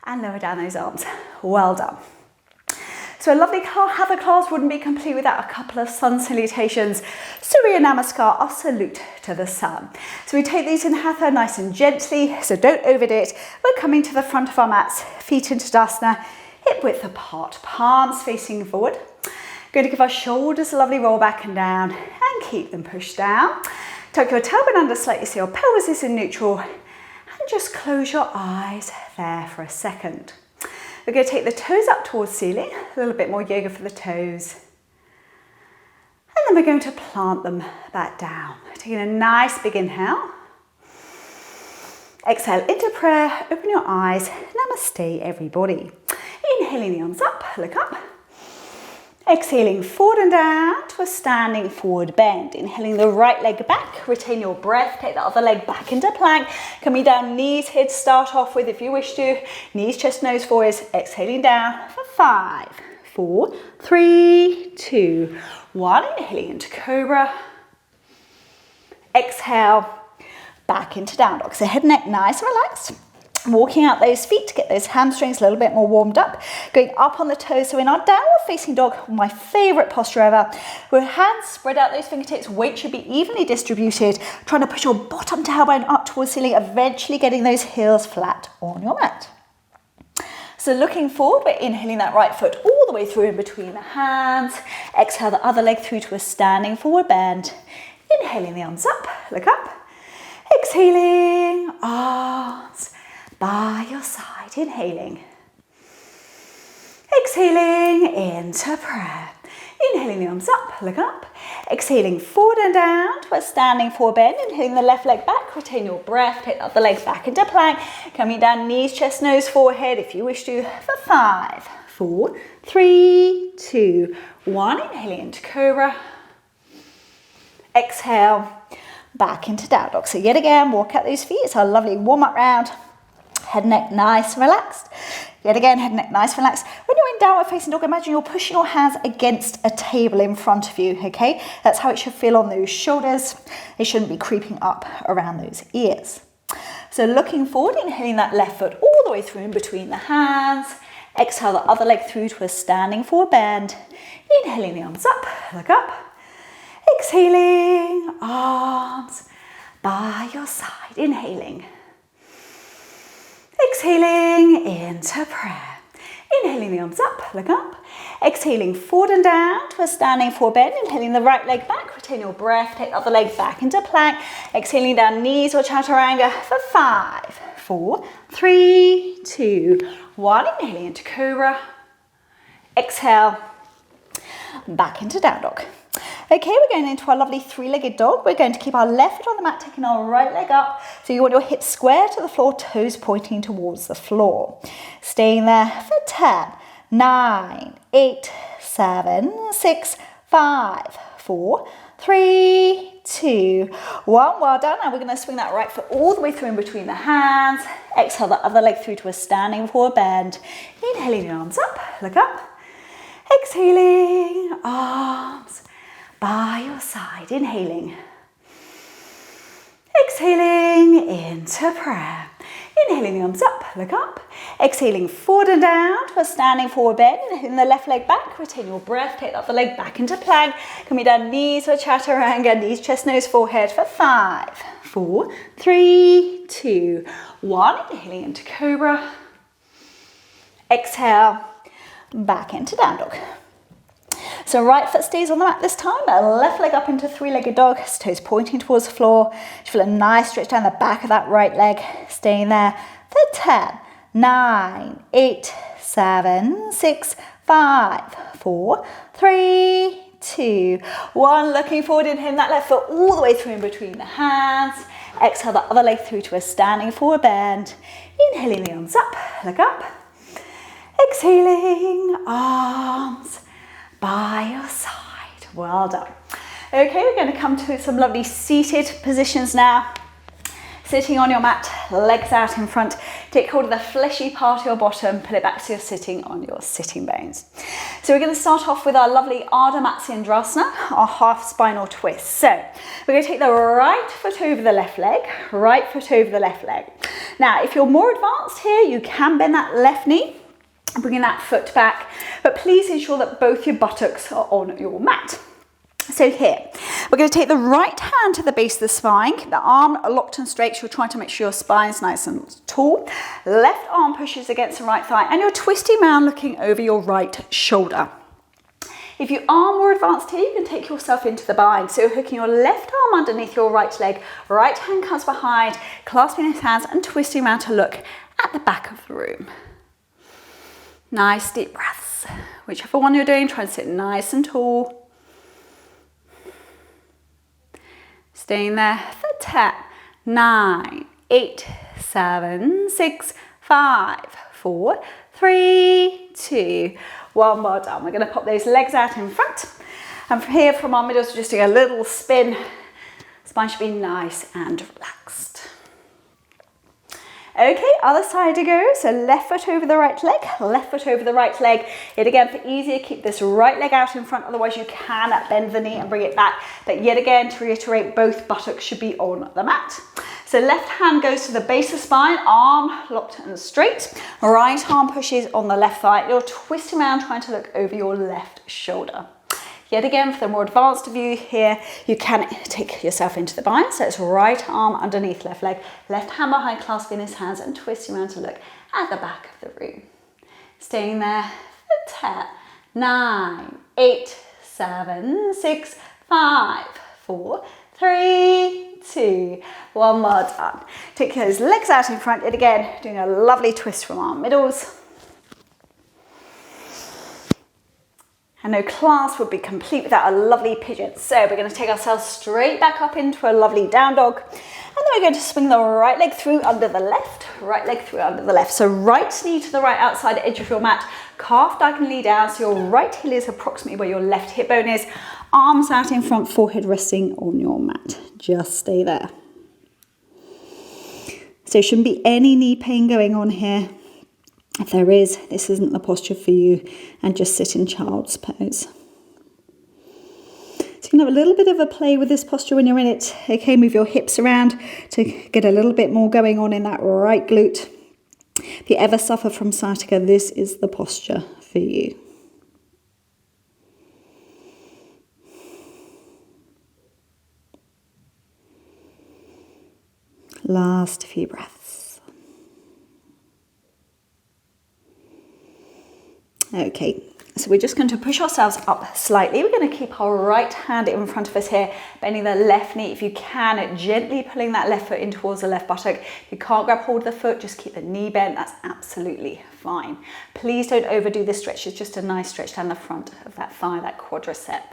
And lower down those arms. Well done. So So a lovely Hatha class wouldn't be complete without a couple of sun salutations. Surya Namaskar, our salute to the sun. So we take these in Hatha nice and gently, so don't overdo it. We're coming to the front of our mats, feet into Tadasana, hip width apart, palms facing forward. Going to give our shoulders a lovely roll back and down and keep them pushed down. Tuck your tailbone under slightly so your pelvis is in neutral and just close your eyes there for a second. We're going to take the toes up towards ceiling, a little bit more yoga for the toes. And then we're going to plant them back down. Taking a nice big inhale. Exhale into prayer, open your eyes, namaste everybody. Inhaling the arms up, look up. Exhaling forward and down to a standing forward bend. Inhaling the right leg back, retain your breath, take the other leg back into plank. Coming down, knees here to start off with if you wish to. Knees, chest, nose forwards. Exhaling down for 5, 4, 3, 2, 1. Inhaling into cobra. Exhale, back into down dog. So head and neck nice and relaxed. Walking out those feet to get those hamstrings a little bit more warmed up. Going up on the toes. So in our downward facing dog, my favorite posture ever. With hands spread out those fingertips, weight should be evenly distributed. Trying to push your bottom tailbone up towards the ceiling, eventually getting those heels flat on your mat. So looking forward, we're inhaling that right foot all the way through in between the hands. Exhale the other leg through to a standing forward bend. Inhaling the arms up, look up. Exhaling, arms by your side, inhaling. Exhaling into prayer. Inhaling the arms up, look up. Exhaling forward and down to a standing forward bend. Inhaling the left leg back, retain your breath, take the other legs back into plank. Coming down, knees, chest, nose, forehead if you wish to for 5, 4, 3, 2, 1. Inhaling into cobra. Exhale, back into down dog. So yet again, walk out those feet. It's our lovely warm up round. Head and neck nice and relaxed. Yet again, head and neck nice and relaxed. When you're in downward facing dog, imagine you're pushing your hands against a table in front of you, okay? That's how it should feel on those shoulders. They shouldn't be creeping up around those ears. So looking forward, inhaling that left foot all the way through in between the hands. Exhale the other leg through to a standing forward bend. Inhaling the arms up, look up. Exhaling, arms by your side, inhaling. Exhaling into prayer. Inhaling the arms up, look up. Exhaling forward and down to a standing forward bend. Inhaling the right leg back, retain your breath, take the other leg back into plank. Exhaling down, knees or chaturanga for 5, 4, 3, 2, 1. Inhaling into cobra. Exhale, back into down dog. Okay, we're going into our lovely three-legged dog. We're going to keep our left foot on the mat, taking our right leg up. So you want your hips square to the floor, toes pointing towards the floor. Staying there for 10, 9, 8, 7, 6, 5, 4, 3, 2, 1. Well done. Now we're going to swing that right foot all the way through in between the hands. Exhale the other leg through to a standing forward bend. Inhaling the arms up, look up. Exhaling, arms by your side, inhaling. Exhaling into prayer. Inhaling the arms up, look up. Exhaling forward and down to a standing forward bend. Inhaling the left leg back, retain your breath, take the other leg back into plank. Coming down, knees or chaturanga, knees, chest, nose, forehead for 5, 4, 3, 2, 1. Inhaling into cobra. Exhale, back into down dog. So right foot stays on the mat this time, left leg up into three-legged dog, toes pointing towards the floor. Just feel a nice stretch down the back of that right leg, staying there for 10, 9, 8, 7, 6, 5, 4, 3, 2, 1. Looking forward, inhaling that left foot all the way through in between the hands. Exhale the other leg through to a standing forward bend. Inhaling the arms up, look up. Exhaling, arms by your side. Well done. Okay, we're going to come to some lovely seated positions now. Sitting on your mat, legs out in front. Take hold of the fleshy part of your bottom, pull it back so you're sitting on your sitting bones. So we're going to start off with our lovely Ardha Matsyendrasana, our half spinal twist. So we're going to take the right foot over the left leg, right foot over the left leg. Now, if you're more advanced here, you can bend that left knee. bringing that foot back, but please ensure that both your buttocks are on your mat. So here, we're going to take the right hand to the base of the spine, keep the arm locked and straight, so you're trying to make sure your spine's nice and tall. Left arm pushes against the right thigh, and you're twisting around looking over your right shoulder. If you are more advanced here, you can take yourself into the bind. So you're hooking your left arm underneath your right leg, right hand comes behind, clasping his hands and twisting around to look at the back of the room. Nice deep breaths. Whichever one you're doing, try to sit nice and tall. Staying there for 10, 9, 8, 7, 6, 5, 4, 3, 2, 1 more down. We're going to pop those legs out in front. And from here, from our middles, we're just doing a little spin. Spine should be nice and relaxed. Okay, other side to go. So left foot over the right leg, left foot over the right leg. Yet again, for easier, keep this right leg out in front. Otherwise, you can bend the knee and bring it back. But yet again, to reiterate, both buttocks should be on the mat. So left hand goes to the base of spine, arm locked and straight. Right arm pushes on the left thigh. You're twisting around, trying to look over your left shoulder. Yet again, for the more advanced view here, you can take yourself into the bind. So it's right arm underneath left leg, left hand behind, clasping his hands and twisting around to look at the back of the room. Staying there for 10, 9, 8, 7, 6, 5, 4, 3, 2, 1 more done. Take those legs out in front, yet again, doing a lovely twist from our middles. And no class would be complete without a lovely pigeon. So we're going to take ourselves straight back up into a lovely down dog. And then we're going to swing the right leg through under the left, right leg through under the left. So right knee to the right outside edge of your mat, calf diagonally down. So your right heel is approximately where your left hip bone is. Arms out in front, forehead resting on your mat. Just stay there. So shouldn't be any knee pain going on here. If there is, this isn't the posture for you, and just sit in child's pose. So you can have a little bit of a play with this posture when you're in it. Okay, move your hips around to get a little bit more going on in that right glute. If you ever suffer from sciatica, this is the posture for you. Last few breaths. Okay, so we're just going to push ourselves up slightly. We're going to keep our right hand in front of us here, bending the left knee. If you can, gently pulling that left foot in towards the left buttock. If you can't grab hold of the foot, just keep the knee bent. That's absolutely fine. Please don't overdo this stretch. It's just a nice stretch down the front of that thigh, that quadricep.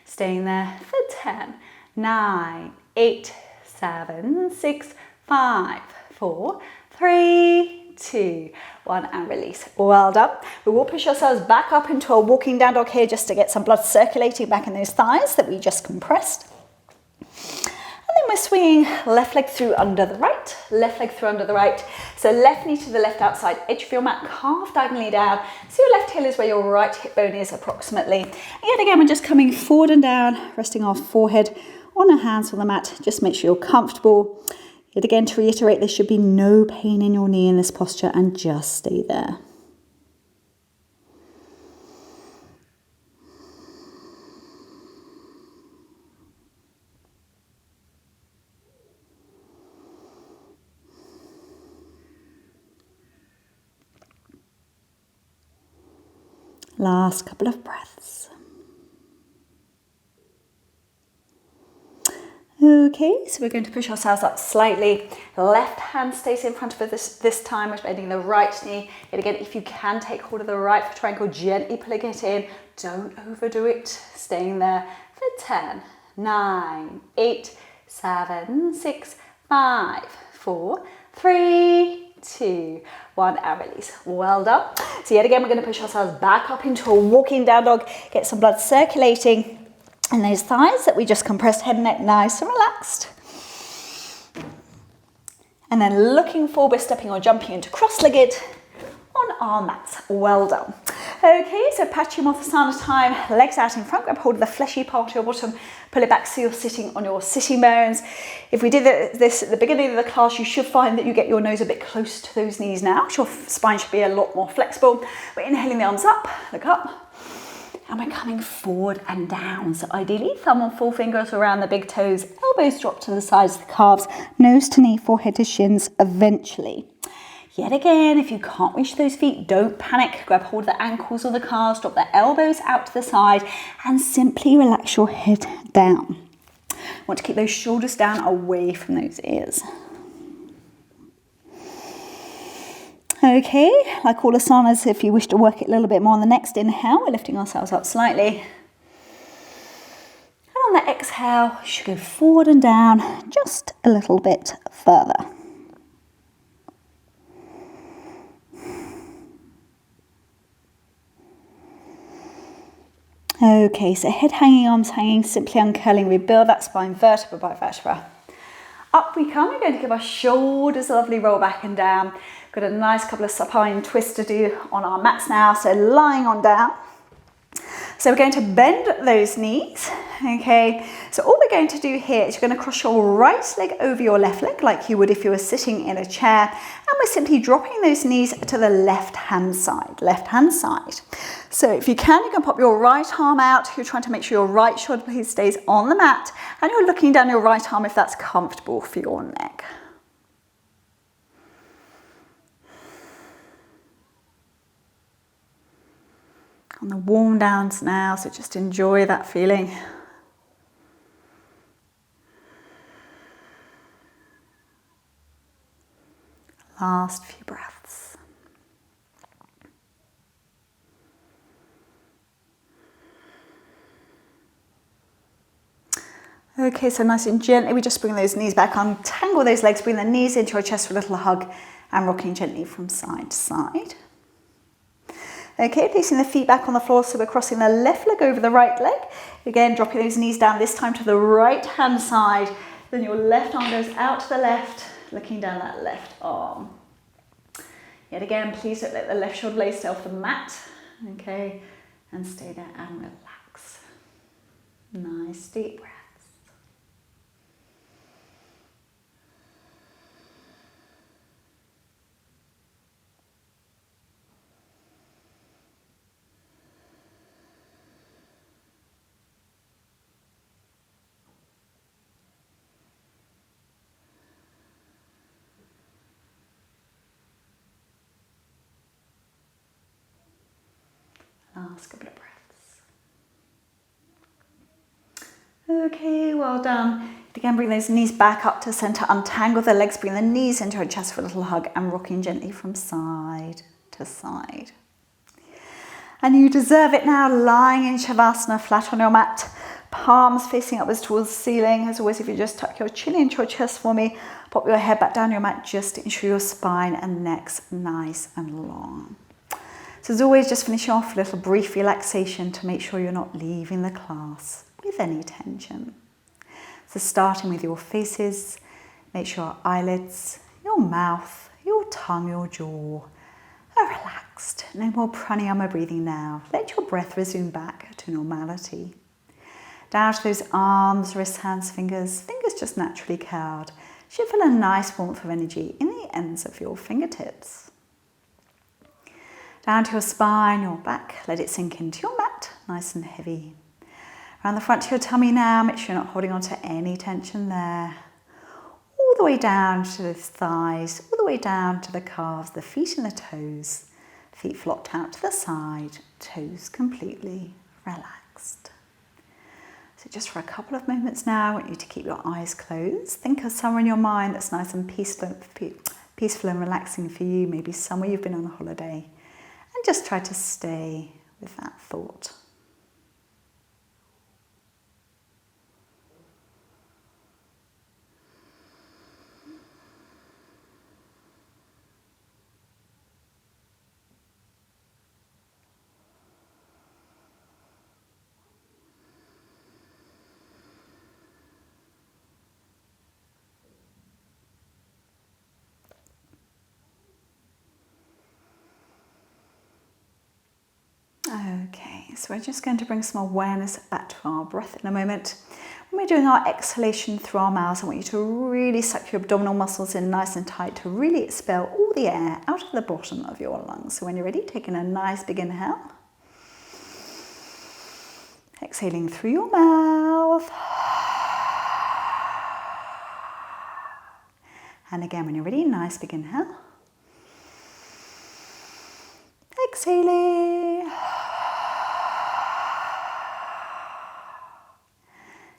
Staying there for 10, 9, 8, 7, 6, 5, 4, 3, 2, 1, and release. Well done. We will push ourselves back up into a walking down dog here just to get some blood circulating back in those thighs that we just compressed. And then we're swinging left leg through under the right, left leg through under the right. So left knee to the left outside edge of your mat, calf diagonally down. So your left heel is where your right hip bone is approximately. And yet again, we're just coming forward and down, resting our forehead on our hands on the mat. Just make sure you're comfortable. Yet again, to reiterate, there should be no pain in your knee in this posture, and just stay there. Last couple of breaths. Okay, so we're going to push ourselves up slightly. Left hand stays in front of us this time. We're bending the right knee. Yet again, if you can, take hold of the right foot triangle, gently pulling it in. Don't overdo it. Staying there for 10, 9, 8, 7, 6, 5, 4, 3, 2, 1, and release. Well done. So yet again, we're going to push ourselves back up into a walking down dog. Get some blood circulating. And those thighs that we just compressed, head and neck nice and relaxed. And then looking forward, we're stepping or jumping into cross-legged on our mats. Well done. Okay, so Paschimotthasana time, legs out in front, grab hold of the fleshy part of your bottom, pull it back so you're sitting on your sitting bones. If we did this at the beginning of the class, you should find that you get your nose a bit close to those knees now. Your spine should be a lot more flexible. We're inhaling the arms up, look up, and we're coming forward and down. So ideally, thumb and forefingers around the big toes, elbows drop to the sides of the calves, nose to knee, forehead to shins eventually. Yet again, if you can't reach those feet, don't panic. Grab hold of the ankles or the calves, drop the elbows out to the side, and simply relax your head down. Want to keep those shoulders down away from those ears. Okay, like all asanas, if you wish to work it a little bit more on the next inhale, we're lifting ourselves up slightly. And on the exhale, you should go forward and down just a little bit further. Okay, so head hanging, arms hanging, simply uncurling. We build that spine vertebra by vertebra. Up we come. We're going to give our shoulders a lovely roll back and down. Got a nice couple of supine twists to do on our mats now. So lying on down. So we're going to bend those knees. Okay, so all we're going to do here is you're going to cross your right leg over your left leg like you would if you were sitting in a chair, and we're simply dropping those knees to the left hand side. So if you can pop your right arm out. You're trying to make sure your right shoulder blade stays on the mat, and you're looking down your right arm if that's comfortable for your neck. On the warm downs now, so just enjoy that feeling. Last few breaths. Okay, so nice and gently, we just bring those knees back, untangle those legs, bring the knees into your chest for a little hug, and rocking gently from side to side. Okay, placing the feet back on the floor, so we're crossing the left leg over the right leg. Again, dropping those knees down, this time to the right hand side. Then your left arm goes out to the left, looking down that left arm. Yet again, please don't let the left shoulder blade stay off the mat. Okay, and stay there and relax. Nice deep breaths. Last couple of breaths. Okay, well done. Again, bring those knees back up to center, untangle the legs, bring the knees into your chest for a little hug, and rocking gently from side to side. And you deserve it now, lying in Shavasana, flat on your mat, palms facing upwards towards the ceiling. As always, if you just tuck your chin into your chest for me, pop your head back down your mat just to ensure your spine and neck's nice and long. So as always, just finishing off a little brief relaxation to make sure you're not leaving the class with any tension. So starting with your faces, make sure your eyelids, your mouth, your tongue, your jaw are relaxed. No more pranayama breathing now. Let your breath resume back to normality. Down to those arms, wrists, hands, fingers just naturally curled. Should feel a nice warmth of energy in the ends of your fingertips. Down to your spine, your back, let it sink into your mat, nice and heavy. Around the front of your tummy now, make sure you're not holding on to any tension there. All the way down to the thighs, all the way down to the calves, the feet and the toes. Feet flopped out to the side, toes completely relaxed. So just for a couple of moments now, I want you to keep your eyes closed. Think of somewhere in your mind that's nice and peaceful and relaxing for you, maybe somewhere you've been on a holiday. And just try to stay with that thought. So we're just going to bring some awareness back to our breath in a moment. When we're doing our exhalation through our mouths, I want you to really suck your abdominal muscles in nice and tight to really expel all the air out of the bottom of your lungs. So when you're ready, taking a nice big inhale. Exhaling through your mouth. And again, when you're ready, nice big inhale. Exhaling.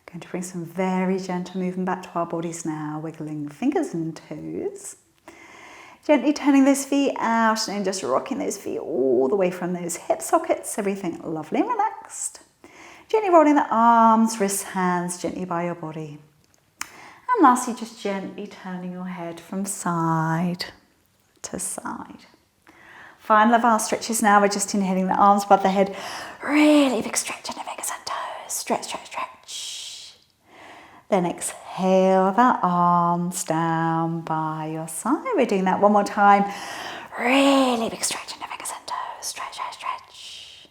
Going to bring some very gentle movement back to our bodies now, wiggling fingers and toes. Gently turning those feet out and just rocking those feet all the way from those hip sockets, everything lovely and relaxed. Gently rolling the arms, wrists, hands gently by your body. And lastly, just gently turning your head from side to side. Final of our stretches now, we're just inhaling the arms above the head. Really big stretch in the fingers and toes. Stretch, stretch, stretch. Then exhale the arms down by your side. We're doing that one more time. Really big stretch in the fingers and toes. Stretch, stretch, stretch.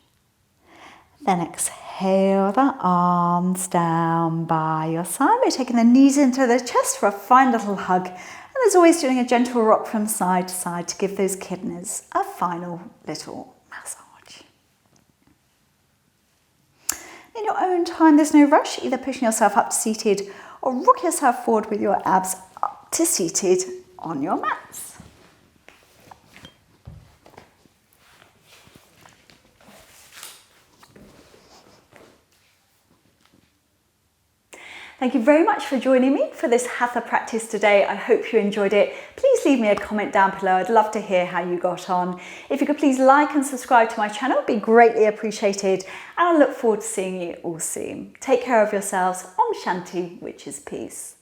Then exhale the arms down by your side. We're taking the knees into the chest for a fine little hug. And as always, doing a gentle rock from side to side to give those kidneys a final little massage. In your own time, there's no rush, either pushing yourself up to seated or rock yourself forward with your abs up to seated on your mats. Thank you very much for joining me for this Hatha practice today. I hope you enjoyed it. Please leave me a comment down below. I'd love to hear how you got on. If you could please like and subscribe to my channel, it'd be greatly appreciated. And I look forward to seeing you all soon. Take care of yourselves. Om Shanti, which is peace.